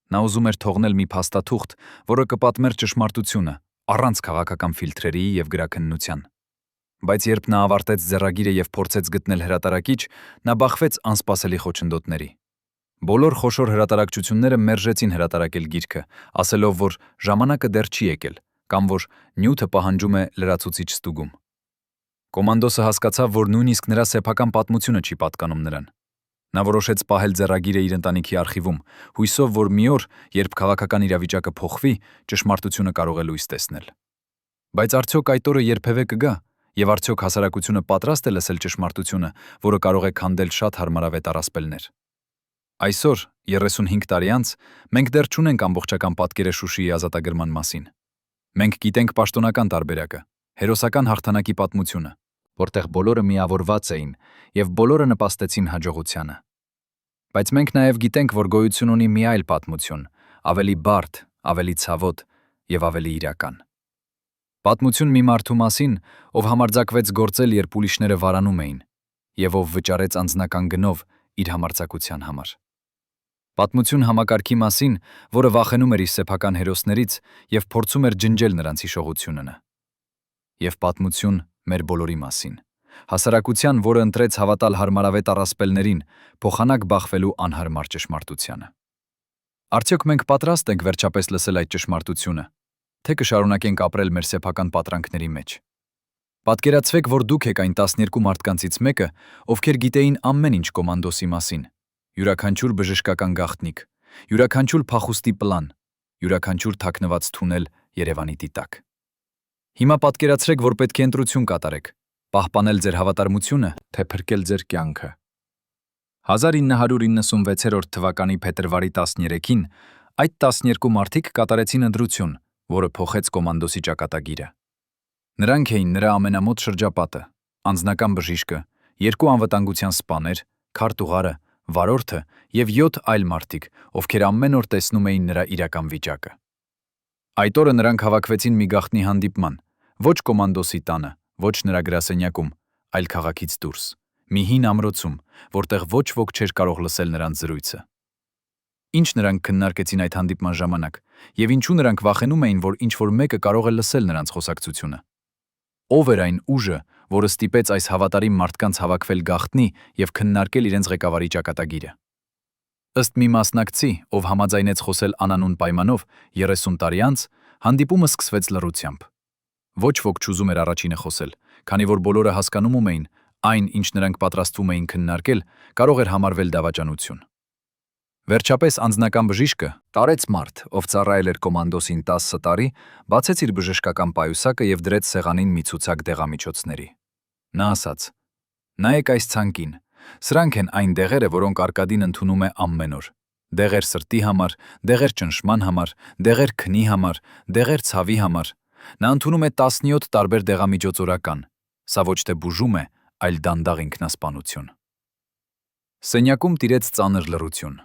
Նա ուզում էր թողնել մի փաստաթուղթ, որը կպատմեր ճշմարտությունը, առանց քաղաքական ֆիլտրերի եւ գրաքննության։ Բայց երբ նա ավարտեց ձեռագիրը եւ փորձեց գտնել հրատարակիչ, նա բախվեց անսպասելի խոչընդոտների։ Բոլոր խոշոր հրատարակչությունները մերժեցին հրատարակել գիրքը, ասելով, որ ժամանակը դեռ չի եկել, կամ որ նյութը պահանջում է լրացուցիչ ստուգում։ Կոմանդոսը հասկացավ, որ նույնիսկ նրա սեփական պատմությունը չի պատկանում նրան։ Նա որոշեց պահել ձեռագիրը իր ընտանիքի արխիվում, հույսով, որ մի օր, երբ քաղաքական իրավիճակը փոխվի, ճշմարտությունը կարող է լույս տեսնել։ Բայց արդյոք այդ օրը երբևէ կգա, եւ արդյոք հասարակությունը պատրաստ է լսել ճշմարտությունը, որը կարող է քանդել շատ հարմարավետ առասպելներ։ Այսօր, 35 տարի անց, մենք դեռ չունենք ամբողջական պատկերը Շուշիի ազատագրման մասին։ Մենք գիտենք պաշտոնական տարբերակը, հերոսական հաղթանակի պատմությունը, որտեղ բոլորը միավորված էին եւ բոլորը նպաստեցին հաջողությանը։ Բայց մենք նաեւ գիտենք, որ գոյություն ունի մի այլ պատմություն, ավելի բարդ, ավելի ցավոտ եւ ավելի իրական։ Պատմություն մի մարդու մասին, ով համարձակվեց գործել, երբ ուրիշները վարանում էին, եւ ով վճարեց անձնական գնով իր համարձակության համար։ Պատմություն համակարգի մասին, որը վախենում էր իր սեփական հերոսներից եւ փորձում էր ջնջել նրանց հիշողությունն։ Եվ պատմություն մեր բոլորի մասին։ Հասարակության, որը ընտրեց հավատալ հարմարավետ առասպելներին, փոխանակ բախվելու անհարմար ճշմարտությանը։ Արդյոք մենք պատրաստ ենք վերջապես լսել այդ ճշմարտությունը, թե կշարունակենք ապրել մեր սեփական պատրանքների մեջ։ Պատկերացրեք, որ դուք եք այն 12 մարդկանցից մեկը, ովքեր գիտեին ամեն ինչ կոմանդոսի մասին, յուրաքանչյուր բժշկական գաղտնիք, յուրաքանչյուր փախուստի պլան, յուրաքանչյուր թաքնված թունել Երևանի դիտակ։ Հիմա պատկերացրեք, որ պետք է ընտրություն կատարեք, պահպանել ձեր հավատարմությունը, թե փրկել ձեր կյանքը։ 1996 թվականի փետրվարի 13-ին այդ 12 մարդիկ կատարեցին ընտրություն, որը փոխեց կոմանդոսի ճակատագիրը։ Նրանք էին նրա ամենամոտ շրջապատը, անձնական բժիշկը, 2 անվտանգության սպաներ, քարտուղարը, վարորդը եւ 7 այլ մարդիկ, ովքեր ամեն օր տեսնում էին նրա իրական վիճակը։ Այդ օրը նրանք հավաքվեցին մի գաղտնի հանդիպման, ոչ կոմանդոսի տանը, ոչ նրա գրասենյակում, այլ քաղաքից դուրս, մի հին ամրոցում, որտեղ ոչ ոք չէր կարող լսել նրանց զրույցը։ Ինչ նրանք քննարկեցին այդ հանդիպման ժամանակ, եւ ինչու նրանք վախենում էին, որ ինչ-որ մեկը կարող է լսել նրանց խոսակցությունը։ Ով էր այն ուժը, որը ստիպեց այս հավատարիմ մարդկանց հավաքվել գաղտնի եւ քննարկել իրենց ղեկավարի ճակատագիրը։ Ըստ մի մասնակցի, ով համաձայնեց խոսել անանուն պայմանով 30 տարի անց, հանդիպումը սկսվեց լռությամբ։ Ոչ ոք չուզում էր առաջինը խոսել, քանի որ բոլորը հասկանում էին, այն, ինչ նրանք պատրաստվում էին քննարկել, կարող էր համարվել դավաճանություն։ Վերջապես անձնական բժիշկը, տարեց մարդ, ով ծառայել էր կոմանդոսին 10 տարի, բացեց իր բժշկական պայուսակը եւ դրեց սեղանին մի ցուցակ դեղամիջոցների։ Նա ասաց. «Նայեք այս ցանկին, սրանք են այն դեղերը, որոնք Արկադին ընդունում է ամեն օր։ Դեղեր սրտի համար, դեղեր ճնշման համար, դեղեր քնի համար, դեղեր ցավի համար։ Նա ընդունում է 17 տարբեր դեղամիջոց օրական։ Սա ոչ թե բուժում է, այլ դանդաղ ինքնասպանություն»։ Սենյակում տիրեց ծանր լռություն։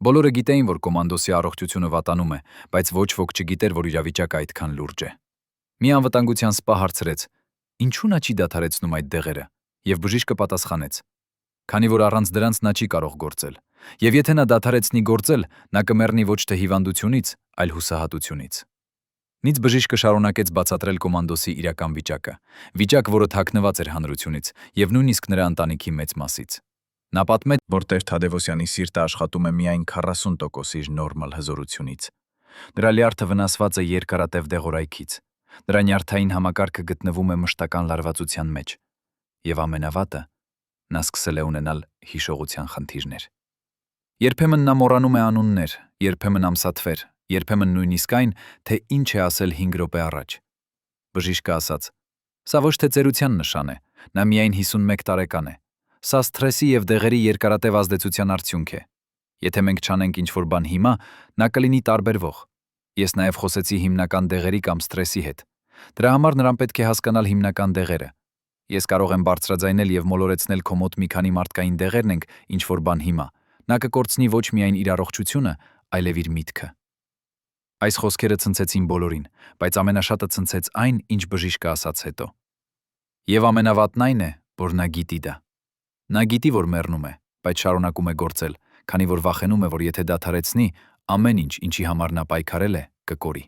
Բոլորը գիտեին, որ կոմանդոսի առողջությունը վատանում է, բայց ոչ ոք չգիտեր, որ իրավիճակը այդքան լուրջ է։ Մի անվտանգության սպա հարցրեց. «Ինչու նա չի դադարեցնում այդ դեղերը»։ Եվ բժիշկը պատասխանեց. «Քանի որ առանց դրանց նա չի կարող գործել։ Եվ եթե նա դադարեցնի գործել, նա կմեռնի ոչ թե հիվանդությունից, այլ հուսահատությունից»։ Նից բժիշկը շարունակեց բացատրել կոմանդոսի իրական վիճակը, վիճակ, որը թաքնված էր հանրությունից եւ նույնիսկ նրա ընտանիքի մեծ մասից։ Նա պատմեց, որ Տեր Թադևոսյանի սիրտը աշխատում է միայն 40% իր նորմալ հզորությունից։ Նրա լյարդը վնասված է երկարատև դեղորայքից։ Նրա նյարդային համակարգը գտնվում է մշտական լարվածության մեջ։ Եվ ամենավատը, նա սկսել է ունենալ հիշողության խնդիրներ։ Երբեմն նա մոռանում է անուններ, երբեմն ամսաթվեր, երբեմն նույնիսկ այն, թե ինչ է ասել 5 րոպե առաջ։ Բժիշկը ասաց. «Սա ոչ թե ծերության նշան է, նա միայն 51 տարեկան է։ Սա սթրեսի եւ դեղերի երկարատև ազդեցության արդյունք է։ Եթե մենք չանենք ինչ-որ բան հիմա, նա կլինի տարբերվող։ Ես նաեւ խոսեցի հիմնական դեղերի կամ սթրեսի հետ։ Դրա համար նրան պետք է հասկանալ հիմնական դեղերը։ Ես կարող եմ բարձրաձայնել եւ մոլորեցնել քո մոտ մի քանի մարդկային դեղերն ենք ինչ-որ բան հիմա։ Նա կկորցնի ոչ միայն իր առողջությունը, այլև իր միտքը»։ Այս խոսքերը ցնցեցին բոլորին, բայց ամենաշատը ցնցեց այն, ինչ բժիշկը ասաց հետո։ Եվ ամենավատն այն է, որ նա գիտի դա։ Նա գիտի, որ մեռնում է, բայց շարունակում է գործել, քանի որ վախենում է, որ եթե դադարեցնի, ամեն ինչ, ինչի համար նա պայքարել է, կկորի։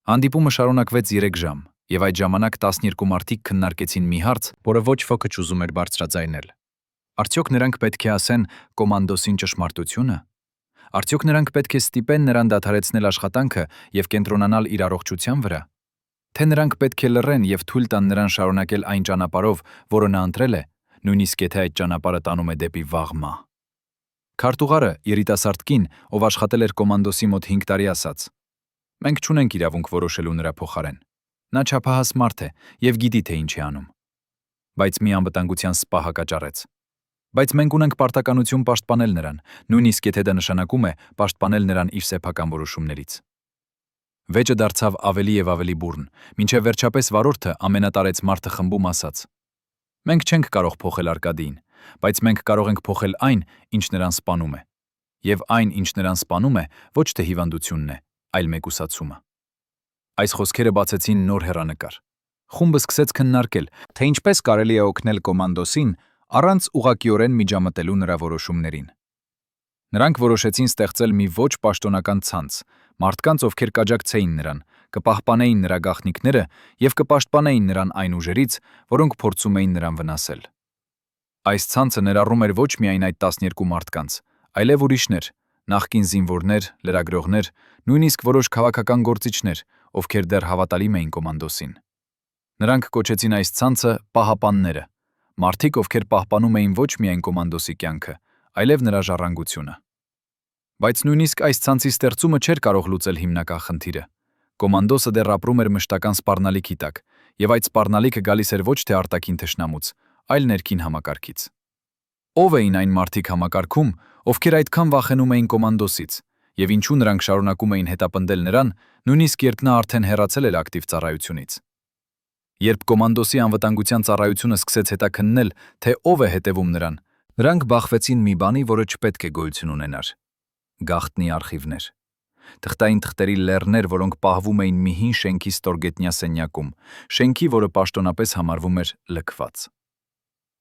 Հանդիպումը շարունակվեց 3 ժամ, եւ այդ ժամանակ 12 մարդիկ քննարկեցին մի հարց, որը ոչ ոքը չուզում էր բարձրաձայնել։ Արդյոք նրանք պետք է ասեն կոմանդոսին ճշմարտությունը։ Արդյոք նրանք պետք է ստիպեն նրան դադարեցնել աշխատանքը եւ կենտրոնանալ իր առողջության վրա։ Թե նրանք պետք է լռեն եւ թույլ տան նրան շարունակել այն ճանապարհով, որը նա ընտրել է, նույնիսկ եթե այդ ճանապարհը տանում է դեպի վաղ մահ։ Քարտուղարը, երիտասարդ կին, ով աշխատել էր կոմանդոսի մոտ 5 տարի, ասաց. «Մենք չունենք իրավունք որոշելու նրա փոխարեն։ Նա չափահաս մարդ է եւ գիտի, թե ինչ է անում»։ Բայց մի անվտանգության սպա հակաճառեց. «Բայց մենք ունենք պարտականություն պաշտպանել նրան, նույնիսկ եթե դա նշանակում է պաշտպանել նրան իր սեփական որոշումներից»։ Վեճը դարձավ ավելի եւ ավելի բուռն, մինչեւ վերջապես վարորդը ամենատարեց մարդը խմբում ասաց. «Մենք չենք կարող փոխել Արկադիին, բայց մենք կարող ենք փոխել այն, ինչ նրան սպանում է։ Եվ այն, ինչ նրան սպանում է, ոչ թե հիվանդությունն է, այլ մեկուսացումը»։ Այս խոսքերը բացեցին նոր հեռանկար։ Խումբը սկսեց քննարկել, թե ինչպես կարելի է օգնել կոմանդոսին առանց ուղղակիորեն միջամտելու նրա որոշումներին։ Նրանք որոշեցին ստեղծել մի ոչ պաշտոնական ցանց, մարդկանց, ովքեր կաջակցեին նրան, կպահպանեին նրա գաղտնիքները եւ կպաշտպանեին նրան այն ուժերից, որոնք փորձում էին նրան վնասել։ Այս ցանցը ներառում էր ոչ միայն այդ 12 մարդկանց, այլև ուրիշներ, նախկին զինվորներ, լրագրողներ, նույնիսկ որոշ քաղաքական գործիչներ, ովքեր դեռ հավատալիմ էին կոմանդոսին։ Նրանք կոչեցին այս ցանցը պահապանները, մարդիկ, ովքեր պահպանում էին ոչ միայն կոմանդոսի կյանքը, այլև նրա ժառանգությունը։ Բայց նույնիսկ այս ցանցի ստեղծումը չէր կարող լուծել հիմնական խնդիրը։ Կոմանդոսը դեռ ապրում էր մշտական սպառնալիքի տակ, եւ այդ սպառնալիքը գալիս էր ոչ թե արտաքին թշնամուց, այլ ներքին համակարգից։ Ո՞վ էին այն մարդիկ համակարգում, ովքեր այդքան վախենում էին կոմանդոսից, եւ ինչու նրանք շարունակում էին հետապնդել նրան, նույնիսկ երբ նա արդեն հեռացել էր ակտիվ ծառայությունից։ Երբ կոմանդոսի անվտանգության ծառայությունը սկսեց հետաքննել, թե ով է հետևում նրան, նրանք բախվեցին մի բանի, որը չպետք է գոյություն ունենար։ Գաղտնի արխիվներ։ Թղթային թղթերի լեռներ, որոնք պահվում էին մի հին շենքի ստորգետնյա սենյակում, շենքի, որը պաշտոնապես համարվում էր լքված։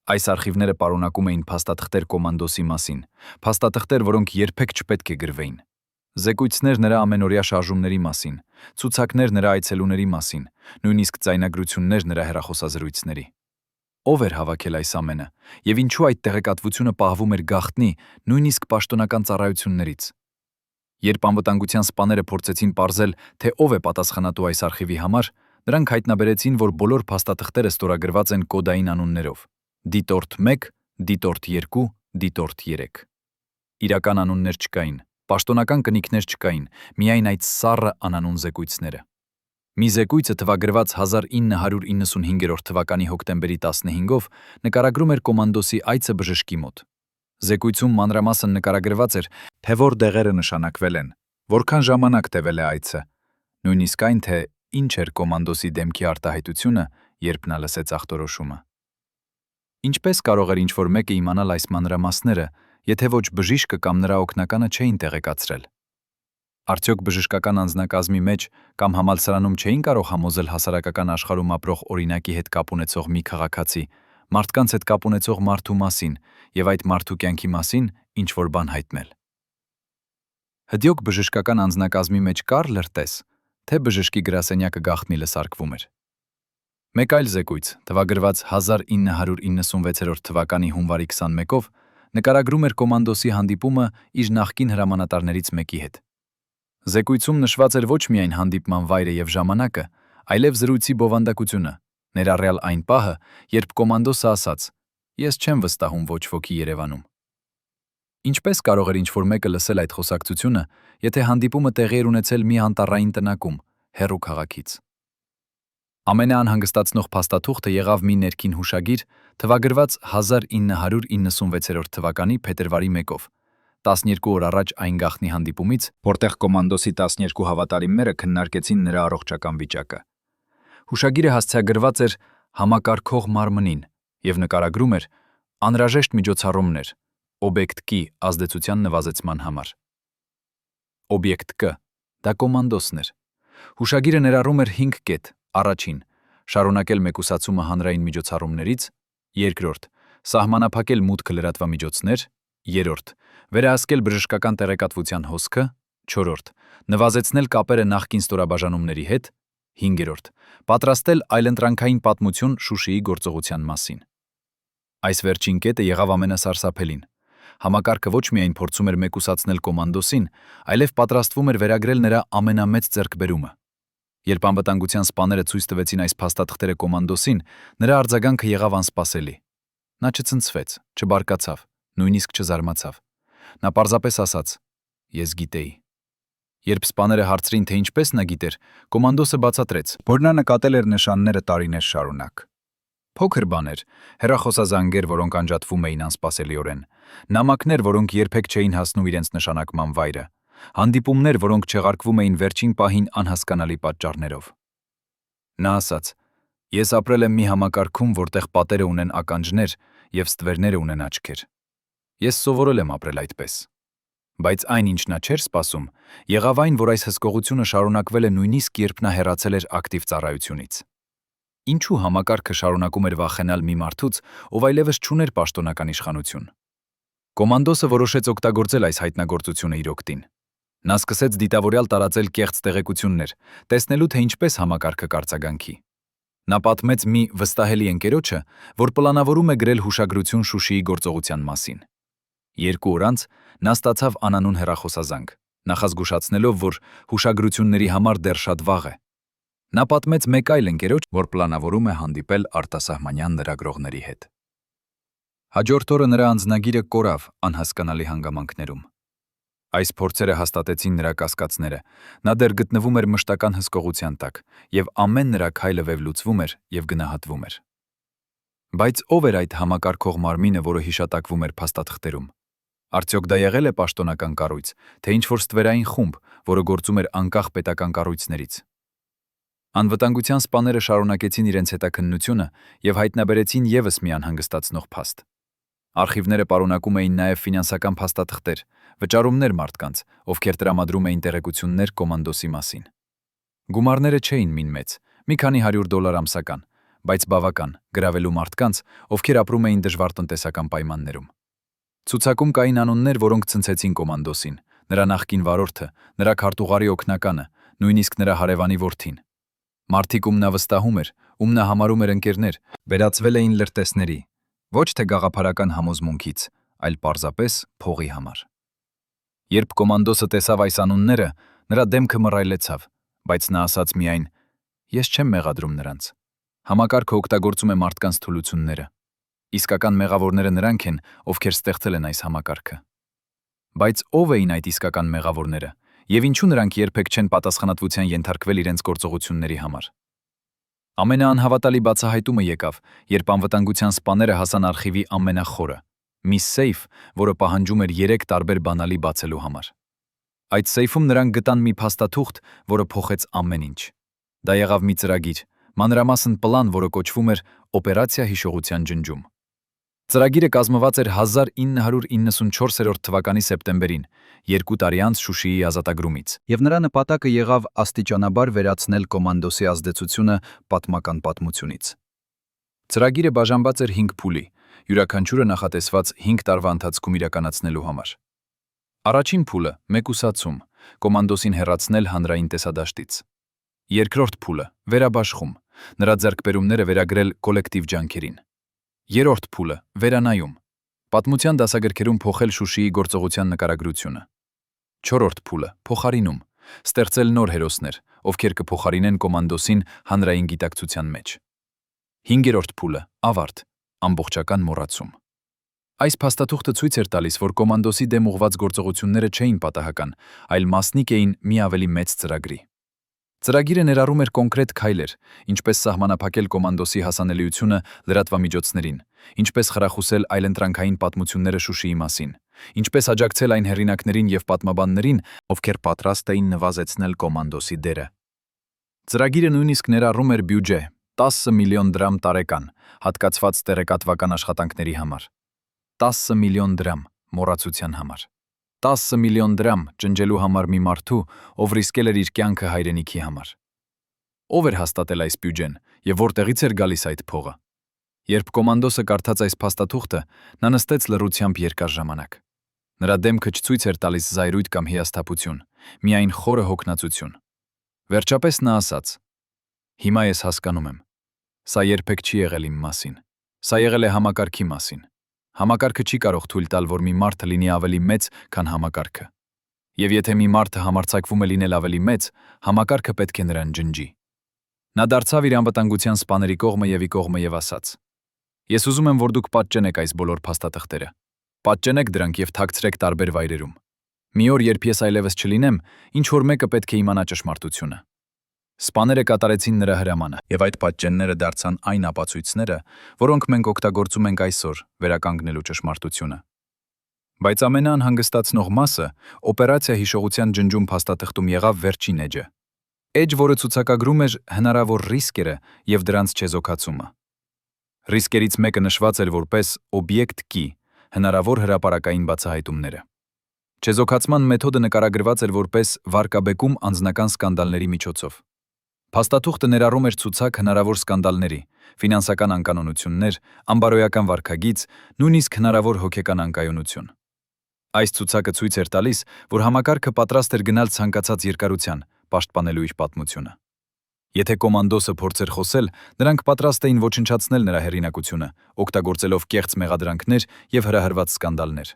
Այս արխիվները պարունակում էին փաստաթղթեր կոմանդոսի մասին, փաստաթղթեր, որոնք երբեք չպետք է գրվեին։ Զեկույցներ նրա ամենօրյա շարժումների մասին, ցուցակներ նրա այցելուների մասին, նույնիսկ ձայնագրություններ նրա հեռախոսազրույցների։ Ով էր հավաքել այս ամենը, եւ ինչու այդ տեղեկատվությունը պահվում էր գաղտնի, նույնիսկ պաշտոնական ծառայություններից։ Երբ անվտանգության սպաները փորձեցին ողջել, թե ով է պատասխանատու այս արխիվի համար, նրանք հայտնաբերեցին, որ բոլոր փաստաթղթերը ստորագրված են կոդային անուններով՝ դիտորդ 1, դիտորդ 2, դիտորդ 3։ Իրական անուններ չկային, պաշտոնական կնիքներ չկային, միայն այդ սառը անանուն զեկույցները։ Մի զեկույցը թվագրված 1995 թվականի հոկտեմբերի 15-ով նկարագրում էր կոմանդոսի այցը բժշկի մոտ։ Զեկույցում մանրամասն նկարագրված էր, թե որ դեղերը նշանակվել են, որքան ժամանակ տևել է այցը, նույնիսկ այն, թե ինչ էր կոմանդոսի դեմքի արտահայտությունը, երբ նա լսեց ախտորոշումը։ Ինչպես կարող էր ինչ-որ մեկը իմանալ այս մանրամասները, եթե ոչ բժիշկը կամ նրա օգնականը չէին տեղեկացրել։ Արդյոք բժշկական անձնակազմի մեջ կամ համալսարանում չէին կարող համոզել հասարակական աշխարհում ապրող օրինակի հետ կապ ունեցող մի քաղաքացի, մարդկանց հետ կապ ունեցող մարդու մասին եւ այդ մարդու կյանքի մասին ինչ-որ բան հայտնել։ Հդյոք բժշկական անձնակազմի մեջ կար լրտես, թե բժշկի գրասենյակը գաղտնի լսարկվում էր։ Մեկ այլ զեկույց, թվագրված 1996 թվականի հունվարի 21-ով, նկարագրում էր կոմանդոսի հանդիպումը իր նախկին հրամանատարներից մեկի հետ։ Զեկույցում նշված էր ոչ միայն հանդիպման վայրը եւ ժամանակը, այլև զրույցի բովանդակությունը, ներառյալ այն պահը, երբ կոմանդոսը ասաց. «Ես չեմ վստահում ոչ ոքի Երևանում»։ Ինչպես կարող էր ինչ-որ մեկը լսել այդ խոսակցությունը, եթե հանդիպումը տեղի էր ունեցել մի անտառային տնակում, հեռու քաղաքից։ Ամենաանհանգստացնող փաստաթուղթը եղավ մի ներքին հուշագիր, թվագրված 1996 թվականի փետրվարի 1-ով, 12 օր առաջ այն գաղտնի հանդիպումից, որտեղ կոմանդոսի 12 հավատարիմները քննարկեցին նրա առողջական վիճակը։ Հուշագիրը հասցեագրված էր համակարգող մարմնին եւ նկարագրում էր անհրաժեշտ միջոցառումներ օբյեկտ Կ ազդեցության նվազեցման համար։ Օբյեկտ Կ դա կոմանդոսն էր։ Հուշագիրը ներառում էր 5 կետ. Առաջին՝ շարունակել մեկուսացումը հանրային միջոցառումներից, երկրորդ՝ սահմանափակել մուտքը լրատվամիջոցներ, երրորդ՝ վերահսկել բժշկական տեղեկատվության հոսքը, չորրորդ՝ նվազեցնել կապերը նախկին ստորաբաժանումների հետ, հինգերորդ՝ պատրաստել այլընտրանքային պատմություն Շուշիի գործողության մասին։ Այս վերջին կետը եղավ ամենասարսափելին։ Համակարգը ոչ միայն փորձում էր մեկուսացնել կոմանդոսին, այլև պատրաստվում էր վերագրել նրա ամենամեծ ձեռքբերումը։ Երբ անվտանգության սպաները ցույց տվեցին այս փաստաթղթերը կոմանդոսին, նրա արձագանքը եղավ անսպասելի։ Նա չցնցվեց, չբարկացավ, նույնիսկ չզարմացավ։ Նա պարզապես ասաց. «Ես գիտեի»։ Երբ սպաները հարցրին, թե ինչպես նա գիտեր, կոմանդոսը բացատրեց, որ նա նկատել էր նշանները տարիներ շարունակ։ Փոքր բաներ, հեռախոսազանգեր, որոնք անջատվում էին անսպասելիորեն, նամակներ, որոնք երբեք չէին հասնում իրենց նշանակման վայրը, հանդիպումներ, որոնք չեղարկվում էին վերջին պահին անհասկանալի պատճառներով։ Նա ասաց. «Ես ապրել եմ մի համակարգում, որտեղ պատերը ունեն ականջներ եւ ստվերները ունեն աչքեր։ Ես սովորել եմ ապրել այդպես»։ Բայց այն, ինչ նա չէր սպասում, եղավ այն, որ այս հսկողությունը շարունակվել է նույնիսկ երբ նա հեռացել էր ակտիվ ծառայությունից։ Ինչու համակարգը շարունակում էր վախենալ մի մարդուց, ով այլևս չուներ պաշտոնական իշխանություն։ Կոմանդոսը որոշեց օգտագործել այս հայտնագործությունը իր օգտին։ Նա սկսեց դիտավորյալ տարածել կեղծ տեղեկություններ, տեսնելու թե ինչպես համակարգը կարձագանքի։ Նա պատմեց մի վստահելի ընկերոջը, որ պլանավորում է գրել հուշագրություն Շուշիի գործողության մասին։ 2 օր անց նա ստացավ անանուն հեռախոսազանգ, նախազգուշացնելով, որ հուշագրությունների համար դեռ շատ վաղ է։ Նա պատմեց մեկ այլ ընկերոջ, որ պլանավորում է հանդիպել արտասահմանյան լրագրողների հետ։ Հաջորդ օրը նրա անձնագիրը կորավ անհասկանալի հանգամանքներում։ Այս փորձերը հաստատեցին նրա կասկածները, նա դեռ գտնվում էր մշտական հսկողության տակ, եւ ամեն նրա քայլը վևլուծվում էր եւ գնահատվում էր։ Բայց ով էր այդ համակարգող մարմինը, որը հիշատակվում էր փաստաթղթերում։ Արդյոք դա եղել է պաշտոնական կառույց, թե ինչ-որ ստվերային խումբ, որը գործում էր անկախ պետական կառույցներից։ Անվտանգության սպաները շարունակեցին իրենց հետաքննությունը եւ հայտնաբերեցին եւս մի անհանգստացնող փաստ։ Արխիվները պարունակում էին նաև ֆինանսական փաստաթղթեր, վճարումներ մարդկանց, ովքեր տրամադրում էին տեղեկություններ կոմանդոսի մասին։ Գումարները չէին մին մեծ, մի քանի $100 ամսական, բայց բավական, գրավելու մարդկանց, ովքեր ապրում էին դժվար տնտեսական պայմաններում։ Ցուցակում կային անուններ, որոնք ցնցեցին կոմանդոսին, նրա նախկին վարորդը, նրա քարտուղարի օգնականը, նույնիսկ նրա հարևանի որդին։ Մարդիկ, ում նա վստահում էր, ում նա համարում էր ընկերներ, վերածվել էին լրտեսների, ոչ թե գաղափարական համոզմունքից, այլ պարզապես փողի համար։ Երբ կոմանդոսը տեսավ այս անունները, նրա դեմքը մռայլեցավ, բայց նա ասաց միայն. «Ես չեմ մեղադրում նրանց։ Համակարգը օգտագործում է մարդկանց թուլությունները։ Իսկական մեղավորները նրանք են, ովքեր ստեղծել են այս համակարգը»։ Բայց ով էին այդ իսկական մեղավորները, եւ ինչու նրանք երբեք չեն պատասխանատվության ենթարկվել իրենց գործողությունների համար։ Ամենաանհավատալի բացահայտումը եկավ, երբ անվտանգության սպաները հասան արխիվի ամենախորը, մի սեյֆ, որը պահանջում էր 3 տարբեր բանալի բացելու համար։ Այդ սեյֆում նրանք գտան մի փաստաթուղթ, որը փոխեց ամեն ինչ։ Դա եղավ մի ծրագիր, մանրամասն պլան, որը կոչվում էր Օպերացիա հիշողության ջնջում։ Ծրագիրը կազմված էր 1994 թվականի սեպտեմբերին, 2 տարի անց Շուշիի ազատագրումից, եւ նրա նպատակը եղավ աստիճանաբար վերացնել կոմանդոսի ազդեցությունը պատմական պատմությունից։ Ծրագիրը բաժանված էր 5 փուլի, յուրաքանչյուրը նախատեսված 5 տարվա ընթացքում իրականացնելու համար։ Առաջին փուլը՝ մեկուսացում, կոմանդոսին հեռացնել հանրային տեսադաշտից։ Երկրորդ փուլը՝ վերաբաշխում, նրա ձեռքբերումները վերագրել կոլեկտիվ ջանքերին։ Երրորդ փուլը՝ վերանայում, պատմության դասագրքերում փոխել Շուշիի գործողության նկարագրությունը։ Չորրորդ փուլը՝ փոխարինում, ստեղծել նոր հերոսներ, ովքեր կփոխարինեն կոմանդոսին հանրային գիտակցության մեջ։ Հինգերորդ փուլը՝ ավարտ, ամբողջական մոռացում։ Այս փաստաթուղթը ցույց էր տալիս, որ կոմանդոսի դեմ ուղղված գործողությունները չէին պատահական, այլ մասնիկ էին մի ավելի մեծ ծրագրի։ Ծրագիրը ներառում էր կոնկրետ քայլեր, ինչպես սահմանափակել կոմանդոսի հասանելիությունը լրատվամիջոցներին, ինչպես խրախուսել այլընտրանքային պատմությունները Շուշիի մասին, ինչպես աջակցել այն հեղինակներին եւ պատմաբաններին, ովքեր պատրաստ էին նվազեցնել կոմանդոսի դերը։ Ծրագիրը նույնիսկ ներառում էր բյուջե՝ 10 միլիոն դրամ տարեկան, հատկացված տեղեկատվական աշխատանքների համար։ 10 միլիոն դրամ մոռացության համար։ 10 միլիոն դրամ ջնջելու համար մի մարդու, ով ռիսկել էր իր կյանքը հայրենիքի համար։ Ով էր հաստատել այս բյուջեն եւ որտեղից էր գալիս այդ փողը։ Երբ կոմանդոսը կարդաց այս փաստաթուղթը, նա նստեց լռությամբ երկար ժամանակ։ Նրա դեմքը չցույց էր տալիս զայրույթ կամ հիասթափություն, միայն խորը հոգնածություն։ Վերջապես նա ասաց. «Հիմա ես հասկանում եմ։ Սա երբեք չի եղել իմ մասին։ Սա եղել է համակարգի մասին։ Համակարգը չի կարող թույլ տալ, որ մի մարդը լինի ավելի մեծ, քան համակարգը։ Եվ եթե մի մարդը համարձակվում է լինել ավելի մեծ, համակարգը պետք է նրան ջնջի»։ Նա դարձավ իր անվտանգության սպաների կողմը եւ ի կողմը եւ ասաց. «Ես ուզում եմ, որ դուք պատճենեք այս բոլոր փաստաթղթերը։ Պատճենեք դրանք եւ թաքցրեք տարբեր վայրերում։ Մի օր, երբ ես այլևս չլինեմ, ինչ որ մեկը պետք է իմանա ճշմարտությունը»։ Սպաները կատարեցին նրա հրամանը, եւ այդ պատճենները դարձան այն ապացույցները, որոնք մենք օգտագործում ենք այսօր վերականգնելու ճշմարտությունը։ Բայց ամենաանհանգստացնող մասը օպերացիա հիշողության ջնջում փաստաթղթում եղավ վերջին էջը։ Էջ, որը ցուցակագրում էր հնարավոր ռիսկերը եւ դրանց չեզոքացումը։ Ռիսկերից մեկը նշված էր որպես օբյեկտ կի, հնարավոր հրապարակային բացահայտումները։ Չեզոքացման մեթոդը նկարագրված էր որպես վարկաբեկում անձնական սկանդալների միջոցով։ Փաստաթուղթը ներառում էր ցուցակ հնարավոր սկանդալների, ֆինանսական անկանոնություններ, անբարոյական վարքագիծ, նույնիսկ հնարավոր հոգեկան անկայունություն։ Այս ցուցակը ցույց էր տալիս, որ համակարգը պատրաստ էր գնալ ցանկացած երկարության, պաշտպանելու իր պատմությունը։ Եթե կոմանդոսը փորձեր խոսել, նրանք պատրաստ էին ոչնչացնել նրա հեղինակությունը, օգտագործելով կեղծ մեղադրանքներ եւ հրահրված սկանդալներ։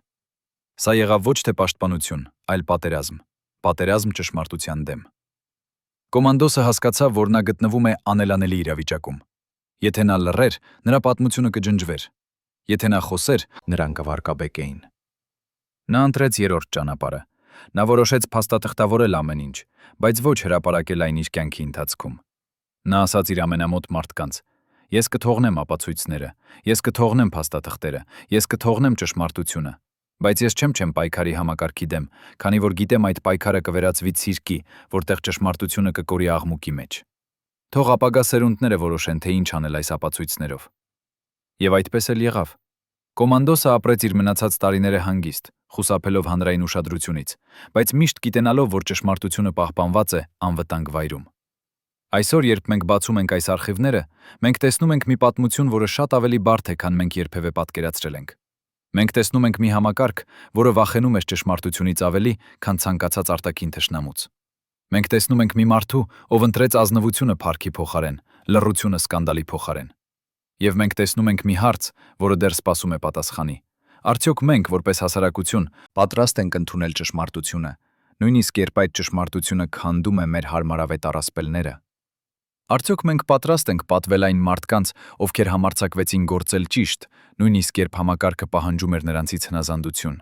Սա եղավ ոչ թե պաշտպանություն, այլ պատերազմ։ Պատերազմ ճշմարտության դեմ։ Կոմանդոսը հասկացավ, որ նա գտնվում է անելանելի իրավիճակում։ Եթե նա լռեր, նրա պատմությունը կջնջվեր։ Եթե նա խոսեր, նրան կվարկաբեկեին։ Նա ընտրեց երրորդ ճանապարհը։ Նա որոշեց փաստաթղթավորել ամեն ինչ, բայց ոչ հրապարակել այն իր կյանքի ընթացքում։ Նա ասաց իր ամենամոտ մարդկանց. «Ես կթողնեմ ապացույցները, ես կթողնեմ փաստաթղթերը, ես կթողնեմ ճշմարտությունը, բայց ես չեմ պայքարի համակարգի դեմ, քանի որ գիտեմ այդ պայքարը կվերածվի ցիրկի, որտեղ ճշմարտությունը կկորի աղմուկի մեջ։ Թող ապագա սերունդները որոշեն, թե ինչ անել այս ապացույցներով»։ Եվ այդպես էլ եղավ։ Կոմանդոսը ապրեց իր մնացած տարիները հանգիստ, խուսափելով հանրային ուշադրությունից, բայց միշտ գիտենալով, որ ճշմարտությունը պահպանված է անվտանգ վայրում։ Այսօր, երբ մենք բացում ենք այս արխիվները, մենք տեսնում ենք մի պատմություն, որը շատ ավելի բարդ է, քան մենք երբևէ պատկերացրել ենք։ Մենք տեսնում ենք մի համակարգ, որը վախենում էր ճշմարտությունից ավելի, քան ցանկացած արտաքին թշնամուց։ Մենք տեսնում ենք մի մարդու, ով ընտրեց ազնվությունը փառքի փոխարեն, լռությունը սկանդալի փոխարեն։ Եվ մենք տեսնում ենք մի հարց, որը դեռ սպասում է պատասխանի։ Արդյոք մենք, որպես հասարակություն, պատրաստ ենք ընդունել ճշմարտությունը, նույնիսկ երբ այդ ճշմարտությունը քանդում է մեր հարմարավետ առասպելները։ Արդյոք մենք պատրաստ ենք պատվել այն մարդկանց, ովքեր համարձակվեցին գործել ճիշտ, նույնիսկ երբ համակարգը պահանջում էր նրանցից հնազանդություն։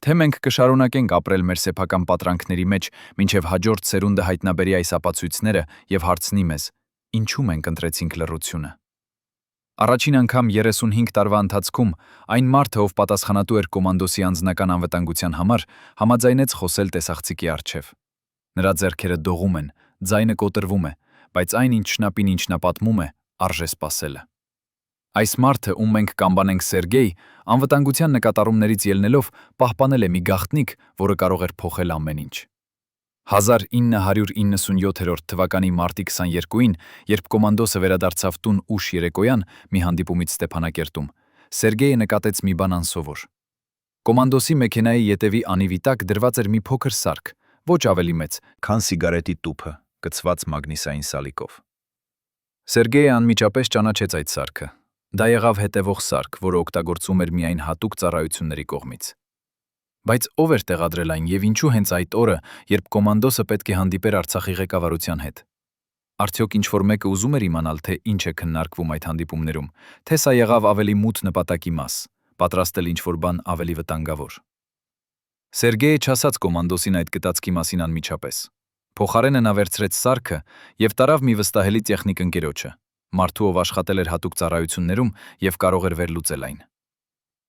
Թե մենք կշարունակենք ապրել մեր սեփական պատրանքների մեջ, մինչև հաջորդ սերունդը հայտնաբերի այս ապացույցները եւ հարցնի մեզ. ինչու մենք ընտրեցինք լռությունը։ Առաջին անգամ 35 տարվա ընթացքում այն մարդը, ով պատասխանատու էր կոմանդոսի անձնական անվտանգության համար, համաձայնեց խոսել տեսախցիկի առջև։ Նրա ձեռքերը դողում են, ձայնը կոտրվում է, բայց այն ինչ նա պատմում է, արժե սպասելը։ Այս մարդը, ում մենք կանվանենք Սերգեյ, անվտանգության նկատառումներից ելնելով պահպանել է մի գաղտնիք, որը կարող էր փոխել ամեն ինչ։ 1997 թվականի մարտի 22-ին, երբ կոմանդոսը վերադարձավ տուն ուշ երեկոյան մի հանդիպումից Ստեփանակերտում, Սերգեյը նկատեց մի բան անսովոր։ Կոմանդոսի մեքենայի ետևի անիվի տակ դրված էր մի փոքր սարք, ոչ ավելի մեծ, քան սիգարետի տուփը, կցված մագնիսային սալիկով։ Սերգեյը անմիջապես ճանաչեց այդ սարքը։ Դա եղավ հետևող սարք, որը օգտագործվում էր միայն հատուկ ծառայությունների կողմից։ Բայց ով էր տեղադրել այն եւ ինչու հենց այդ օրը, երբ կոմանդոսը պետք է հանդիպեր Արցախի ղեկավարության հետ։ Արդյոք ինչ-որ մեկը ուզում էր իմանալ, թե ինչ է քննարկվում այդ հանդիպումներում, թե սա եղավ ավելի մութ նպատակի մաս, պատրաստել ինչ-որ բան ավելի վտանգավոր։ Սերգեյը չասաց կոմանդոսին այդ գտածքի մասին անմիջապես։ Փոխարենը նա վերցրեց սարքը եւ տարավ մի վստահելի տեխնիկ ընկերոջը, մարդու, ով աշխատել էր հատուկ ծառայություններում եւ կարող էր վերլուծել այն։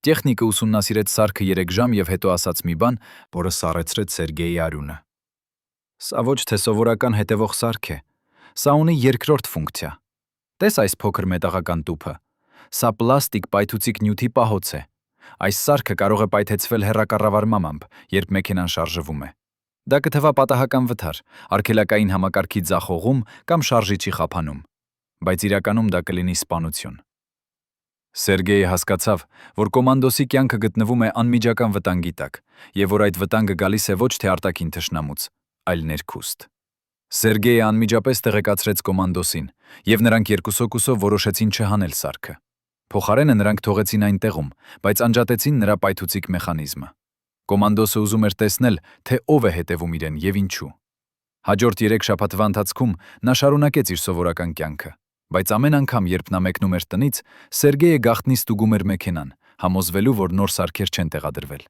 Տեխնիկը ուսումնասիրեց սարքը 3 ժամ եւ հետո ասաց մի բան, որը սառեցրեց Սերգեյի արյունը։ Սա ոչ թե սովորական հետևող սարք է, սա ունի երկրորդ ֆունկցիա։ Տես այս փոքր մետաղական տուփը։ Սա պլաստիկ պայթուցիկ նյութի պահոց է։ Այս սարքը կարող է պայթեցվել հեռակառավարմամբ, երբ մեքենան շարժվում է։ Դա կթվա պատահական վթար, արգելակային համակարգի ձախողում կամ շարժիչի խափանում, բայց իրականում դա կլինի սպանություն։ Սերգեյը հասկացավ, որ կոմանդոսի կյանքը գտնվում է անմիջական վտանգի տակ, եւ որ այդ վտանգը գալիս է ոչ թե արտաքին թշնամուց, այլ ներքուստ։ Սերգեյը անմիջապես տեղեկացրեց կոմանդոսին, եւ նրանք երկուսօկուսով որոշեցին չհանել սարքը։ Փոխարենը նրանք թողեցին այն տեղում, բայց անջատեցին նրա պայթուցիկ մեխանիզմը։ Կոմանդոսը ուզում էր տեսնել, թե ով է հետևում իրեն եւ ինչու։ Հաջորդ 3 շաբաթվա ընթացքում նա շարունակեց իր սովորական կյանքը, բայց ամեն անգամ, երբ նա մեկնում էր տնից, Սերգեյը գաղտնի ստուգում էր մեքենան, համոզվելու, որ նոր սարքեր չեն տեղադրվել։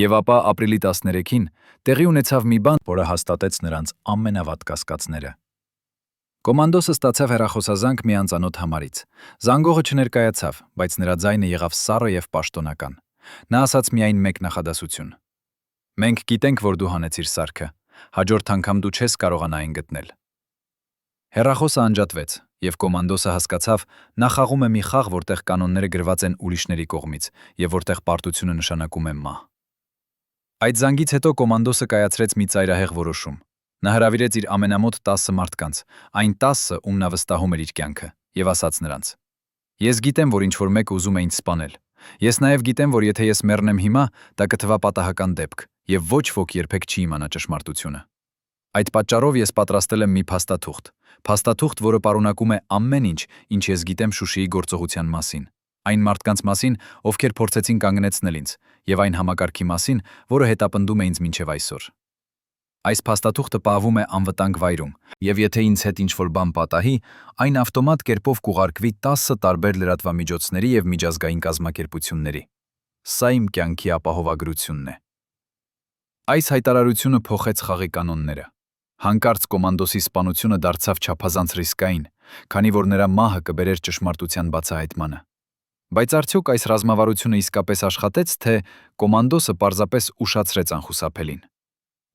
Եվ ապա ապրիլի 13-ին տեղի ունեցավ մի բան, որը հաստատեց նրանց ամենավատ կասկածները։ Կոմանդոսը ստացավ հեռախոսազանգ մի անծանոթ համարից։ Զանգողը չներկայացավ, բայց նրա ձայնը եղավ սառը եւ պաշտոնական։ Նա ասաց միայն մեկ նախադասություն. «Մենք գիտենք, որ դու հանեցիր սարքը, հաջորդ անգամ դու չես կարողանա այն գտնել»։ Հեռախոսը անջատվեց, եւ կոմանդոսը հասկացավ, նա խաղում է մի խաղ, որտեղ կանոնները գրված են ուրիշների կողմից, եւ որտեղ պարտությունը նշանակում է մահ։ Այդ զանգից հետո կոմանդոսը կայացրեց մի ծայրահեղ որոշում։ Նա հրավիրեց իր ամենամոտ 10 մարդկանց, այն 10-ը, ում նա վստահում էր իր կյանքը, եւ ասաց նրանց. «Ես գիտեմ, որ ինչ-որ մեկը ուզում է ինձ սպանել, Ես նաև գիտեմ, որ եթե ես մեռնեմ հիմա, դա կթվա պատահական դեպք, եւ ոչ ոք երբեք չի իմանա ճշմարտությունը։ Այդ պատճառով ես պատրաստել եմ մի փաստաթուղթ, որը պարունակում է ամեն ինչ, ինչ ես գիտեմ Շուշիի գործողության մասին, այն մարդկանց մասին, ովքեր փորձեցին կանգնեցնել ինձ, եւ այն համակարգի մասին, որը հետապնդում է ինձ մինչև այսօր։ Այս փաստաթուղթը պահվում է անվտանգ վայրում, եւ եթե ինձ հետ ինչ-որ բան պատահի, այն ավտոմատ կերպով կուղարկվի 10 տարբեր լրատվամիջոցների եւ միջազգային կազմակերպությունների։ Սա իմ կյանքի ապահովագրությունն է։ Այս հայտարարությունը փոխեց խաղի կանոնները։ Հանկարծ կոմանդոսի սպանությունը դարձավ չափազանց ռիսկային, քանի որ նրա մահը կբերեր ճշմարտության բացահայտմանը։ Բայց արդյոք այս ռազմավարությունը իսկապես աշխատեց, թե կոմանդոսը պարզապես ուշացրեց անխուսափելին։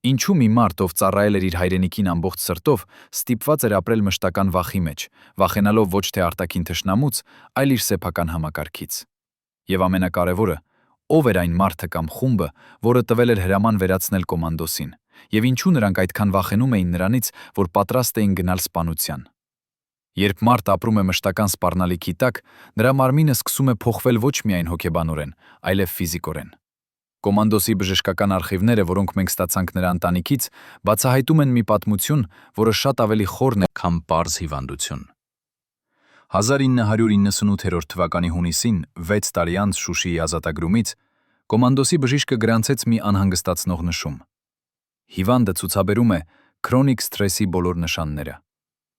Ինչու մի մարդ, ով ծառայել էր իր հայրենիքին ամբողջ սրտով, ստիպված էր ապրել մշտական վախի մեջ, վախենալով ոչ թե արտաքին թշնամուց, այլ իր սեփական համակարգից։ Եվ ամենակարևորը, ով էր այն մարդը կամ խումբը, որը տվել էր հրաման վերացնել կոմանդոսին, եւ ինչու նրանք այդքան վախենում էին նրանից, որ պատրաստ էին գնալ սպանության։ Երբ մարդ ապրում է մշտական սպառնալիքի տակ, նրա մարմինը սկսում է փոխվել ոչ միայն հոգեբանորեն, այլև ֆիզիկորեն։ Կոմանդոսի բժշկական արխիվները, որոնք մենք ստացանք նրա ընտանիքից, բացահայտում են մի պատմություն, որը շատ ավելի խորն է, քան պարզ հիվանդություն։ 1998 թվականի հունիսին, 6 տարի անց Շուշիի ազատագրումից, կոմանդոսի բժիշկը գրանցեց մի անհանգստացնող նշում։ Հիվանդը ցուցաբերում է քրոնիկ սթրեսի բոլոր նշանները։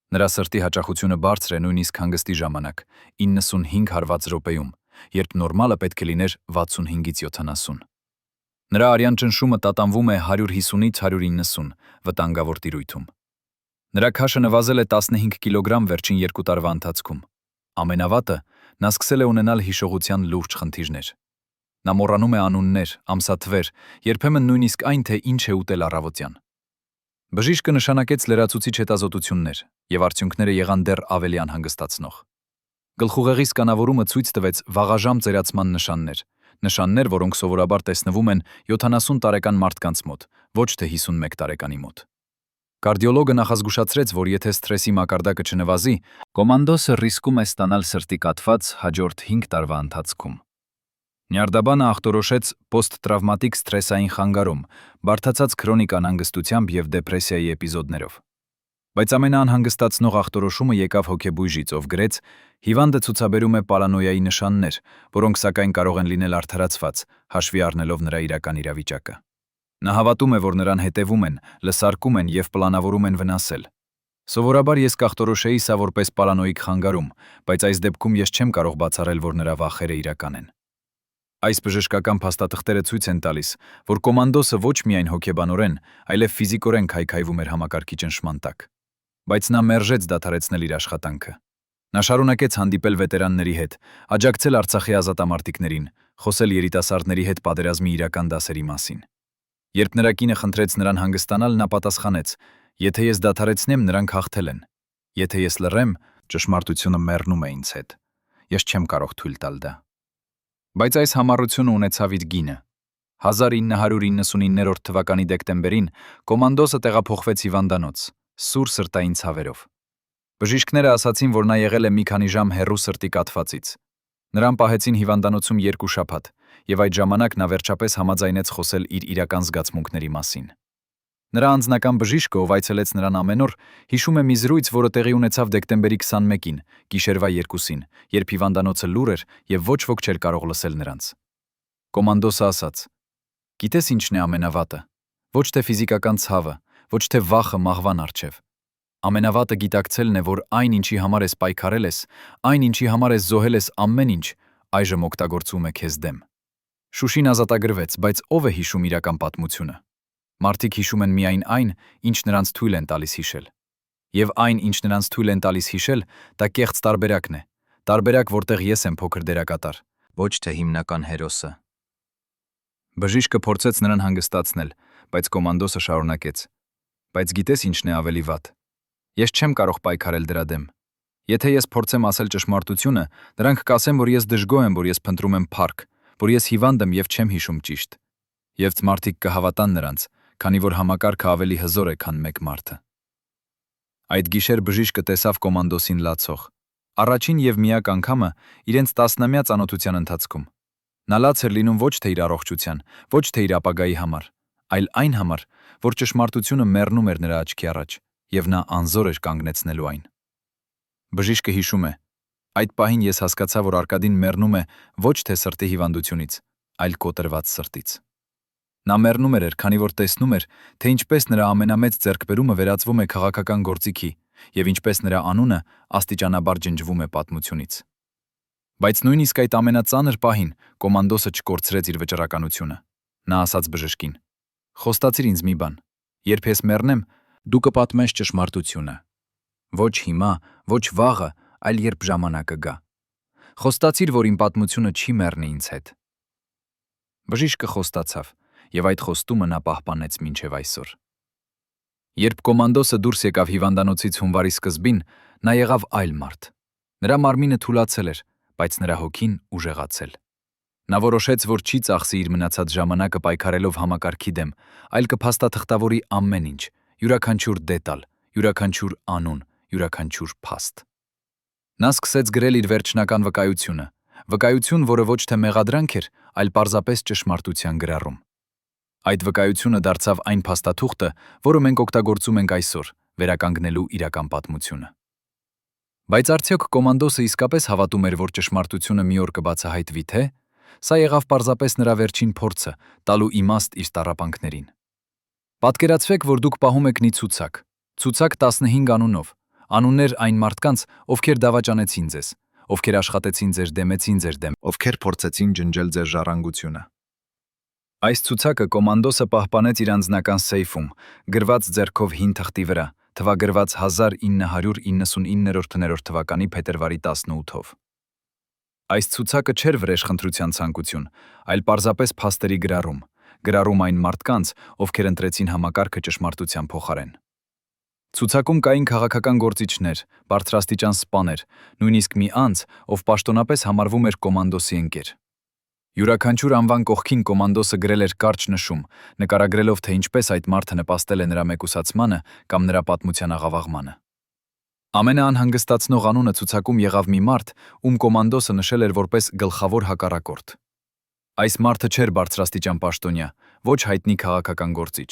Նրա սրտի հաճախությունը բարձր է նույնիսկ հանգստի ժամանակ, 95 հարված րոպեում, երբ նորմալը պետք է լիներ 65-ից 70։ Նրա արյան ճնշումը տատանվում է 150-ից 190 վտանգավոր տիրույթում։ Նրա քաշը նվազել է 15 կիլոգրամ վերջին 2 տարվա ընթացքում։ Ամենավատը, նա սկսել է ունենալ հիշողության լուրջ խնդիրներ։ Նա մոռանում է անուններ, ամսաթվեր, երբեմն նույնիսկ այն, թե ինչ է ուտել առավոտյան։ Բժիշկը նշանակեց լրացուցիչ հետազոտություններ, եւ արդյունքները եղան դեռ ավելի անհանգստացնող։ Գլխուղեղի սկանավորումը ցույց տվեց վաղաժամ ծերացման նշաններ, որոնք սովորաբար տեսնվում են 70 տարեկան մարդկանց մոտ, ոչ թե 51 տարեկանի մոտ։ Կարդիոլոգը նախազգուշացրեց, որ եթե սթրեսի մակարդակը չնվազի, կոմանդոսը ռիսկում է ստանալ սրտի կաթված հաջորդ 5 տարվա ընթացքում։ Նյարդաբանը ախտորոշեց պոստ-տրավմատիկ սթրեսային խանգարում, բարդացած քրոնիկ անհանգստությամբ եւ դեպրեսիայի էպիզոդներով։ Բայց ամենաանհանգստացնող ախտորոշումը եկավ հոգեբույժից, ով գրեց. հիվանդը ցուցաբերում է պարանոյայի նշաններ, որոնք սակայն կարող են լինել արդարացված, հաշվի առնելով նրա իրական իրավիճակը։ Նա հավատում է, որ նրան հետևում են, լսարկում են եւ պլանավորում են վնասել։ Սովորաբար ես կախտորոշեի սա որպես պարանոիկ խանգարում, բայց այս դեպքում ես չեմ կարող բացառել, որ նրա վախերը իրական են։ Այս բժշկական փաստաթղթերը ցույց են տալիս, որ կոմանդոսը ոչ միայն հոգեբանորեն, այլև ֆիզիկորեն քայքայվում էր համակարգի ճնշման տակ։ Բայց նա մերժեց դադարեցնել իր աշխատանքը։ Նա շարունակեց հանդիպել վետերանների հետ, աջակցել Արցախի ազատամարտիկներին, խոսել երիտասարդների հետ պատերազմի իրական դասերի մասին։ Երբ նրա կինը խնդրեց նրան հանգստանալ, նա պատասխանեց. «Եթե ես դադարեցնեմ, նրանք հաղթել են։ Եթե ես լռեմ, ճշմարտությունը մեռնում է ինձ հետ։ Ես չեմ կարող թույլ տալ դա»։ Բայց այս համառությունը ունեցավ իր գինը։ 1999 թվականի դեկտեմբերին կոմանդոսը տեղափոխվեց հիվանդանոց, սուր սրտային ցավերով։ Բժիշկները ասացին, որ նա եղել է մի քանի ժամ հեռու սրտի կաթվածից։ Նրան պահեցին հիվանդանոցում 2 շաբաթ, եւ այդ ժամանակ նա վերջապես համաձայնեց խոսել իր իրական զգացմունքների մասին։ Նրա անձնական բժիշկը, ով այցելեց նրան ամեն օր, հիշում է մի զրույց, որը տեղի ունեցավ դեկտեմբերի 21-ին, գիշերվա 2-ին, երբ հիվանդանոցը լուռ էր եւ ոչ ոք չէր կարող լսել նրանց։ Կոմանդոսը ասաց. «Գիտես ինչն է ամենավատը։ Ոչ թե ֆիզիկական ցավը, ոչ թե վախը մահվան առջև։ Ամենավատը գիտակցելն է, որ այն, ինչի համար ես պայքարել ես, այն, ինչի համար ես զոհել ես ամեն ինչ, այժմ օգտագործվում է քեզ դեմ»։ Շուշին ազատագրվեց, բայց ով է հիշում իրական պատմությունը։ Մարդիկ հիշում են միայն այն, ինչ նրանց թույլ են տալիս հիշել։ Եվ այն, ինչ նրանց թույլ են տալիս հիշել, դա կեղծ տարբերակն է։ Տարբերակ, որտեղ ես եմ փոքր դերակատար, ոչ թե հիմնական հերոսը։ Բժիշկը փորձեց նրան հանգստացնել, բայց կոմանդոսը շարունակեց. «Բայց գիտես ինչն է ավելի վատ։ Ես չեմ կարող պայքարել դրա դեմ։ Եթե ես փորձեմ ասել ճշմարտությունը, նրանք կասեն, որ ես դժգոհ եմ, որ ես փնտրում եմ փառք, որ ես հիվանդ եմ եւ չեմ հիշում ճիշտ։ Եվ մարդիկ կհավատան նրանց, քանի որ համակարգը ավելի հզոր է, քան մեկ մարդը»։ Այդ գիշեր բժիշկը տեսավ կոմանդոսին լացող։ Առաջին եւ միակ անգամը իրենց 10-ամյա ծանոթության ընթացքում։ Նա լաց էր լինում ոչ թե իր առողջության, ոչ թե իր ապագայի համար, այլ այն համար, որ ճշմարտությունը մեռնում էր նրա աչքի առաջ, եւ նա անզոր էր կանգնեցնելու այն։ Բժիշկը հիշում է. այդ պահին ես հասկացա, որ Արկադին մեռնում է ոչ թե սրտի հիվանդությունից, այլ կոտրված սրտից։ Նա մեռնում էր, քանի որ տեսնում էր, թե ինչպես նրա ամենամեծ ձեռքբերումը վերածվում է քաղաքական գործիքի, եւ ինչպես նրա անունը աստիճանաբար ջնջվում է պատմությունից։ Բայց նույնիսկ այդ ամենածանր պահին կոմանդոսը չկորցրեց իր վճռականությունը։ Նա ասաց բժշկին. «Խոստացիր ինձ մի բան. երբ ես մեռնեմ, դու կպատմես ճշմարտությունը։ Ոչ հիմա, ոչ վաղը, այլ երբ ժամանակը գա։ Խոստացիր, որ իմ պատմությունը չի մեռնի ինձ հետ»։ Բժիշկը խոստացավ, եւ այդ խոստումը նա պահպանեց մինչև այսօր։ Երբ կոմանդոսը դուրս եկավ հիվանդանոցից հունվարի սկզբին, նա եղավ այլ մարդ։ Նրա մարմինը թուլացել էր, բայց նրա հոգին ուժեղացել։ Նա որոշեց, որ չի ծախսի իր մնացած ժամանակը պայքարելով համակարգի դեմ, այլ կփաստաթղթավորի ամեն ինչ, յուրաքանչյուր դետալ, յուրաքանչյուր անուն, յուրաքանչյուր փաստ։ Նա սկսեց գրել իր վերջնական վկայությունը, վկայություն, որը ոչ թե մեղադրանք էր, այլ պարզապես ճշմարտության գրառում։ Այդ վկայությունը դարձավ այն փաստաթուղթը, որը մենք օգտագործում ենք այսօր, վերականգնելու իրական պատմությունը։ Բայց արդյոք կոմանդոսը իսկապես հավատում էր, որ ճշմարտությունը մի օր կբացահայտվի, թե? Սա եղավ պարզապես նրա վերջին փորձը, տալու իմաստ իր տառապանքներին։ Պատկերացրեք, որ դուք պահում եք մի ցուցակ 15 անունով, անուններ այն մարդկանց, ովքեր դավաճանեցին ձեզ, ովքեր աշխատեցին ձեր դեմ, ովքեր փորձեցին ջնջել ձեր ժառանգությունը։ Այս ցուցակը կոմանդոսը պահպանեց իր անձնական սեյֆում, գրված ձեռքով հին թղթի վրա, թվագրված 1999 թվականի փետրվարի 18-ով։ Այս ցուցակը չէր վրեժխնդրության ցանկություն, այլ պարզապես փաստերի գրառում այն մարդկանց, ովքեր ընտրեցին համակարգը ճշմարտության փոխարեն։ Ցուցակում կային քաղաքական գործիչներ, բարձրաստիճան սպաներ, նույնիսկ մի անձ, ով պաշտոնապես համարվում էր կոմանդոսի ընկեր։ Յուրաքանչյուր անվան կողքին կոմանդոսը գրել էր կարճ նշում, նկարագրելով, թե ինչպես այդ մարդը նպաստել է նրա մեկուսացմանը կամ նրա պատմության աղավաղմանը։ Ամենաանհանգստացնող անունը ցուցակում եղավ մի մարդ, ում կոմանդոսը նշել էր որպես գլխավոր հակառակորդ։ Այս մարդը չէր բարձրաստիճան պաշտոնյա, ոչ հայտնի քաղաքական գործիչ։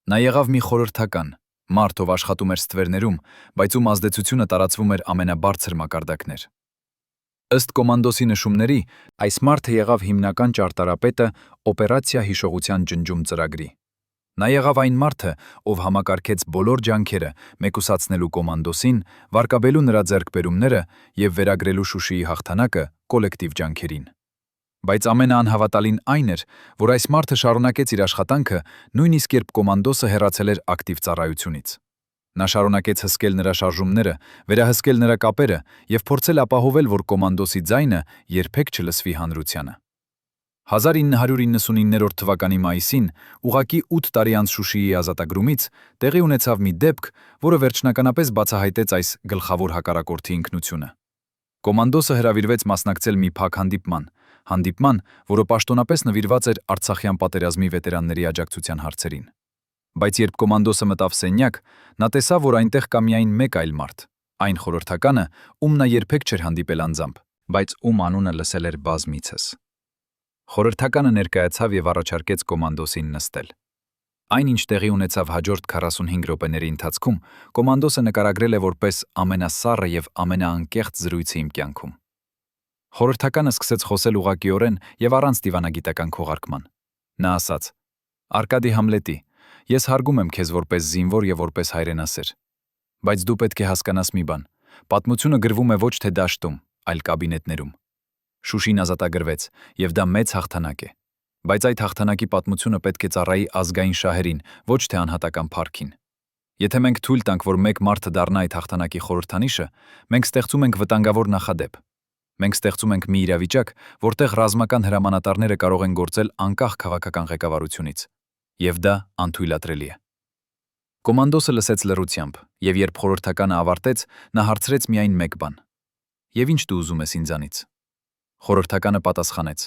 Նա եղավ մի խորհրդական, մարդ, ով աշխատում էր ստվերներում, բայց ում ազդեցությունը տարածվում էր ամենաբարձր մակարդակներ։ Ըստ կոմանդոսի նշումների, այս մարդը եղավ հիմնական ճարտարապետը օպերացիա հիշողության ջնջում ծրագրի։ Նա եղավ այն մարդը, ով համակարգեց բոլոր ջանքերը մեկուսացնելու կոմանդոսին, վարկաբելու նրա ձեռքբերումները եւ վերագրելու Շուշիի հաղթանակը կոլեկտիվ ջանքերին։ Բայց ամենաանհավատալին այն էր, որ այս մարդը շարունակեց իր աշխատանքը, նույնիսկ երբ կոմանդոսը հեռացել էր ակտիվ ծառայությունից։ Նա շարունակեց հսկել նրա շարժումները, վերահսկել նրա կապերը եւ փորձել ապահովել, որ կոմանդոսի ձայնը երբեք չլսվի հանրությանը։ 1999 թվականի մայիսին, ուղղակի 8 տարի անց Շուշիի ազատագրումից, տեղի ունեցավ մի դեպք, որը վերջնականապես բացահայտեց այս գլխավոր հակառակորդի ինքնությունը։ Կոմանդոսը հրավիրվեց մասնակցել մի փակ հանդիպման, որը պաշտոնապես նվիրված էր Արցախյան պատերազմի վետերանների աջակցության հարցերին։ Բայց երբ կոմանդոսը մտավ սենյակ, նա տեսավ, որ այնտեղ կա միայն մեկ այլ մարդ, այն խորհրդականը, ում նա երբեք չէր հանդիպել անձամբ, բայց ում անունը լսել էր բազմիցս։ Խորհրդականը ներկայացավ եւ առաջարկեց կոմանդոսին նստել։ Այն, ինչ տեղի ունեցավ հաջորդ 45 րոպեների ընթացքում, կոմանդոսը նկարագրել է որպես ամենասառը եւ ամենաանկեղծ զրույցը իմ կյանքում։ Խորհրդականը սկսեց խոսել ուղղակիորեն եւ առանց դիվանագիտական քողարկման։ Նա ասաց. «Արկադի Համլետի, ես հարգում եմ քեզ որպես զինվոր եւ որպես հայրենասեր, բայց դու պետք է հասկանաս մի բան. պատմությունը գրվում է ոչ թե դաշտում, այլ կաբինետներում։ Շուշին ազատագրվեց, եւ դա մեծ հաղթանակ է, բայց այդ հաղթանակի պատմությունը պետք է ծառայի ազգային շահերին, ոչ թե անհատական փառքին։ Եթե մենք թույլ տանք, որ մեկ մարդը դառնա այդ հաղթանակի խորհրդանիշը, մենք ստեղծում ենք վտանգավոր նախադեպ։ Մենք ստեղծում ենք մի իրավիճակ, որտեղ ռազմական հրամանատարները կարող են գործել անկախ քաղաքական ղեկավարությունից, եւ դա անթույլատրելի է»։ Կոմանդոսը լսեց լռությամբ, եւ երբ խորհրդականը ավարտեց, նա հարցրեց միայն մեկ բան. «Եվ ինչ դու ուզում ես ինձանից»։ Խորհրդականը պատասխանեց.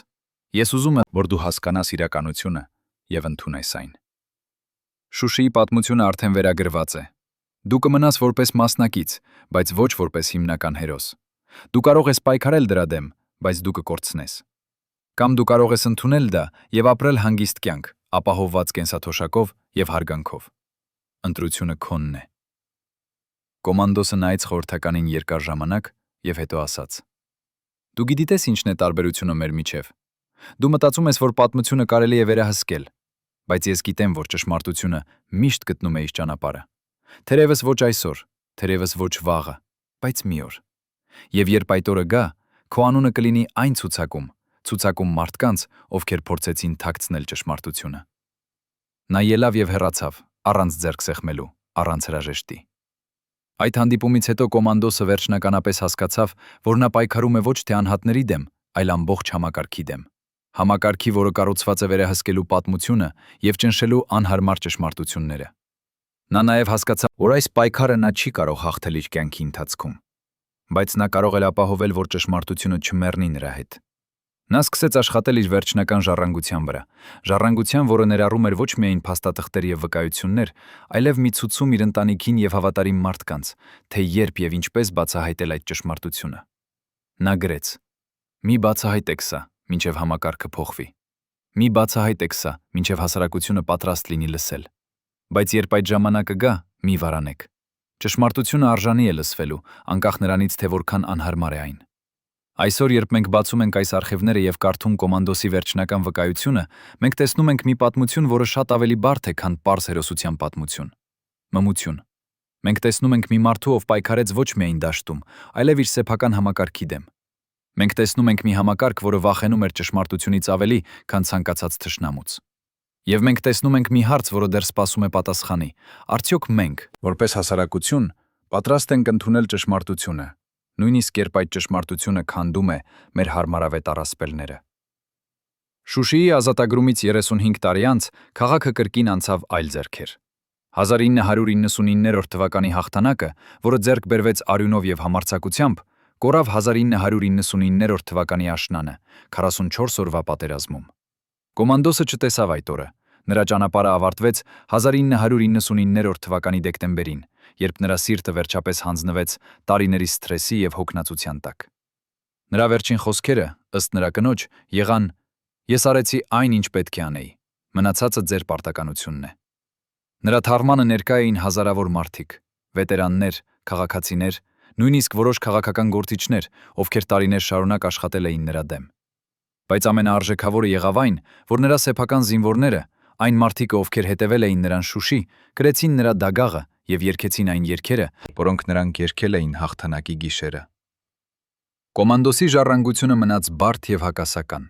«Ես ուզում եմ, որ դու հասկանաս իրականությունը եւ ընդունես այն»։ Շուշիի պատմությունը արդեն վերագրված է։ Դու կմնաս որպես մասնակից, բայց ոչ որպես հիմնական հերոս։ Դու կարող ես պայքարել դրա դեմ, բայց դու կկորցնես։ Կամ դու կարող ես ընդունել դա եւ ապրել հանգիստ կյանք, ապահովված կենսաթոշակով եւ հարգանքով։ Ընտրությունը քոնն է։ Կոմանդոսը նայեց խորհրդականին երկար ժամանակ եւ հետո ասաց. Դու գիտես ինչն է տարբերությունը մեր միջև։ Դու մտածում ես, որ պատմությունը կարելի է վերահսկել, բայց ես գիտեմ, որ ճշմարտությունը միշտ գտնում է իր ճանապարհը։ Թերևս ոչ այսօր, թերևս ոչ վաղը, բայց մի օր։ Եվ երբ այդ օրը գա, քո անունը կլինի այն ցուցակում մարդկանց, ովքեր փորձեցին թաքցնել ճշմարտությունը։ Նա ելավ եւ հեռացավ, առանց ձեռք սեղմելու, առանց հրաժեշտի։ Այդ հանդիպումից հետո կոմանդոսը վերջնականապես հասկացավ, որ նա պայքարում է ոչ թե անհատների դեմ, այլ ամբողջ համակարգի դեմ։ Համակարգի, որը կառուցված է վերահսկելու պատմությունը եւ ճնշելու անհարմար ճշմարտությունները։ Նա նաեւ հասկացավ, որ այս պայքարը նա չի կարող հաղթել իր կյանքի ընթացքում, բայց նա կարող է ապահովել, որ ճշմարտությունը չմեռնի նրա հետ։ Նա սկսեց աշխատել իր վերջնական ժառանգության վրա, ժառանգության, որը ներառում էր ոչ միայն փաստաթղթեր եւ վկայություններ, այլև մի ցուցում իր ընտանիքին եւ հավատարիմ մարդկանց, թե երբ եւ ինչպես բացահայտել այդ ճշմարտությունը։ Նա գրեց. «Մի բացահայտեք սա, մինչև համակարգը փոխվի։ Մի բացահայտեք սա, մինչև հասարակությունը պատրաստ լինի լսել։ Բայց երբ այդ ժամանակը գա, մի վարանեք։ Ճշմարտությունը արժանի է լսվելու, անկախ նրանից, թե որքան անհարմար է այն»։ Այսօր, երբ մենք բացում ենք այս արխիվները եւ կարդում կոմանդոսի վերջնական վկայությունը, մենք տեսնում ենք մի պատմություն, որը շատ ավելի բարդ է, քան պարզ հերոսության պատմություն։ Մմություն։ Մենք տեսնում ենք մի մարդու, ով պայքարեց ոչ միայն դաշտում, այլև իր սեփական համակարգի դեմ։ Մենք տեսնում ենք մի համակարգ, որը վախենում էր ճշմարտությունից ավելի, քան ցանկացած թշնամուց։ Եվ մենք տեսնում ենք մի հարց, որը դեռ սպասում է պատասխանի. արդյոք մենք, որպես հասարակություն, պատրաստ ենք ընդունել ճշմարտությունը, նույնիսկ երբ այդ ճշմարտությունը քանդում է մեր հարմարավետ առասպելները։ Շուշիի ազատագրումից 35 տարի անց քաղաքը կրկին անցավ այլ ձեռքեր։ 1999 թվականի հաղթանակը, որը ձեռք բերվեց արյունով եւ համարձակությամբ, կորավ 1999 թվականի աշնանը, 44 օրվա պատերազմում։ Կոմանդոսը չտեսավ այդ օրը։ Նրա ճանապարհը ավարտվեց 1999 թվականի դեկտեմբերին, երբ նրա սիրտը վերջապես հանձնվեց տարիների սթրեսի եւ հոգնածության տակ։ Նրա վերջին խոսքերը, ըստ նրա կնոջ, եղան. «Ես արեցի այն, ինչ պետք է անեի, մնացածը ձեր պարտականությունն է»։ Նրա թարմանը ներկա էին հազարավոր մարդիկ, վետերաններ, քաղաքացիներ, նույնիսկ որոշ քաղաքական գործիչներ, ովքեր տարիներ շարունակ աշխատել էին նրա դեմ։ Բայց ամենաարժեքավորը եղավ այն, որ նրա սեփական զինվորները, այն մարդիկը, ովքեր հետևել էին նրան Շուշի, գրեցին նրա դագաղը եւ երգեցին այն երգերը, որոնք նրանք երգել էին հաղթանակի գիշերը։ Կոմանդոսի ժառանգությունը մնաց բարդ եւ հակասական։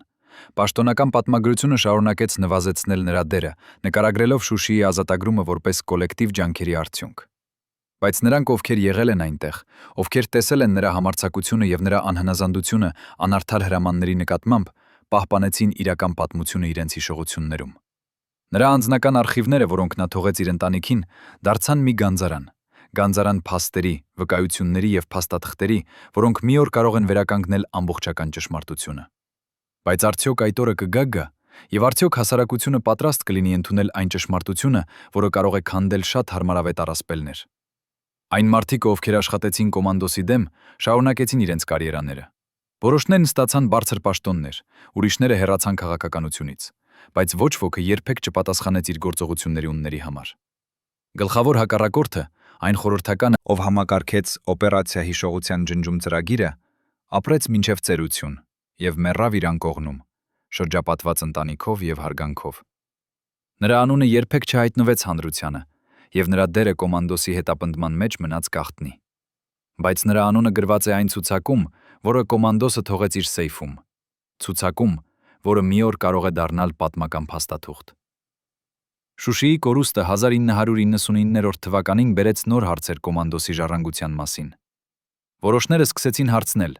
Պաշտոնական պատմագրությունը շարունակեց նվազեցնել նրա դերը, նկարագրելով Շուշիի ազատագրումը որպես կոլեկտիվ ջանքերի արդյունք։ Բայց նրանք, ովքեր եղել են այնտեղ, ովքեր տեսել են նրա համարձակությունը եւ նրա անհնազանդությունը անարդար հրամանների նկատմամբ, պահպանեցին իրական պատմությունը իրենց հիշողություններում։ Նրա անձնական արխիվները, որոնք նա թողեց իր ընտանիքին, դարձան մի գանձարան փաստերի, վկայությունների եւ փաստաթղթերի, որոնք մի օր կարող են վերականգնել ամբողջական ճշմարտությունը։ Բայց արդյոք այդ օրը կգա, եւ արդյոք հասարակությունը պատրաստ կլինի ընդունել այն ճշմարտությունը, որը կարող է քանդել շատ հարմարավետ առասպելներ։ Այն մարդիկ, ովքեր աշխատեցին կոմանդոսի դեմ, շարունակեցին իրենց կարիերաները։ Որոշներն ստացան բարձր պաշտոններ, ուրիշները հեռացան քաղաքականությունից, բայց ոչ ոքը երբեք չպատասխանեց իր գործողությունների ունների համար։ Գլխավոր հակառակորդը, այն խորհրդականը, ով համակարգեց օպերացիա հիշողության ջնջում ծրագիրը, ապրեց մինչև ծերություն եւ մեռավ իր անկողնում, շրջապատված ընտանիքով եւ հարգանքով։ Նրա անունը երբեք չհայտնվեց հանրությանը, եւ նրա դերը կոմանդոսի հետապնդման մեջ մնաց գաղտնի։ Բայց նրա անունը գրված է այն ցուցակում, որը կոմանդոսը թողեց իր սեյֆում։ Ցուցակում, որը մի օր կարող է դառնալ պատմական փաստաթուղթ։ Շուշիի կորուստը 1999 թվականին բերեց նոր հարցեր կոմանդոսի ժառանգության մասին։ Որոշները սկսեցին հարցնել.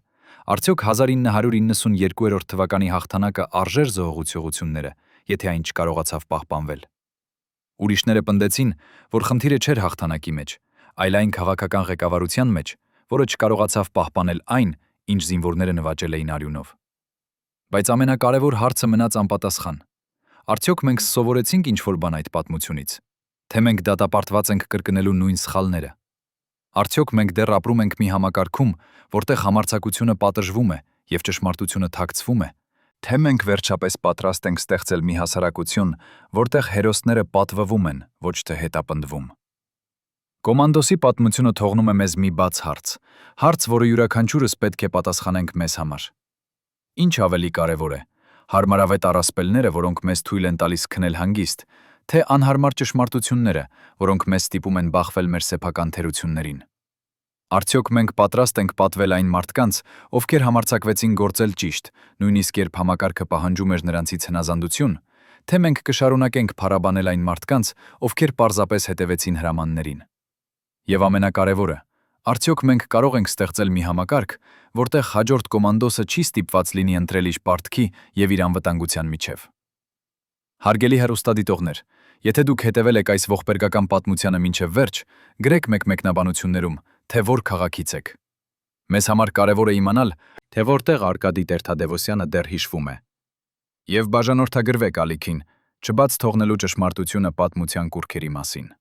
արդյոք 1992 թվականի հաղթանակը արժեր զոհողությունները, եթե այն չկարողացավ պահպանվել։ Ուրիշները պնդեցին, որ խնդիրը չէր հաղթանակի մեջ, այլ այն քաղաքական ղեկավարության մեջ, որը չկարողացավ պահպանել այն, ինչ զինվորները նվաճել էին արյունով։ Բայց ամենակարևոր հարցը մնաց անպատասխան։ Արդյոք մենք սովորեցինք ինչ-որ բան այդ պատմությունից, թե մենք դատապարտված ենք կրկնելու նույն սխալները։ Արդյոք մենք դեռ ապրում ենք մի համակարգում, որտեղ համարձակությունը պատժվում է եւ ճշմարտությունը թաքցվում է, Թե մենք վերջապես պատրաստ ենք ստեղծել մի հասարակություն, որտեղ հերոսները պատվվում են, ոչ թե հետապնդվում։ Կոմանդոսի պատմությունը թողնում է մեզ մի բաց հարց, որը յուրաքանչյուրս պետք է պատասխանենք մեզ համար։ Ինչ ավելի կարևոր է՝ հարմարավետ առասպելները, որոնք մեզ թույլ են տալիս քնել հանգիստ, թե անհարմար ճշմարտությունները, որոնք մեզ ստիպում են բախվել մեր սեփական թերություններին։ Արդյոք մենք պատրաստ ենք պատվել այն մարդկանց, ովքեր համարձակվեցին գործել ճիշտ, նույնիսկ երբ համակարգը պահանջում էր նրանցից հնազանդություն, թե մենք կշարունակենք փառաբանել այն մարդկանց, ովքեր պարզապես հետևեցին հրամաններին։ Եվ ամենակարևորը, արդյոք մենք կարող ենք ստեղծել մի համակարգ, որտեղ հաջորդ կոմանդոսը չի ստիպված լինի ընտրել իր պարտքի և իր անվտանգության միջև։ Հարգելի հեռուստադիտողներ, եթե դուք հետևել եք այս ողբերգական պատմությանը մինչև վերջ, գրեք մեկ մեկնաբանություններում, թե որ քաղաքից եք։ Մեզ համար կարևոր է իմանալ, թե որտեղ Արկադի Տեր-Թադևոսյանը դեռ հիշվում է։ Եվ բաժանորդագրվեք ալիքին, չբաց թողնելու ճշմարտությունը պատմության կուռքերի մասին։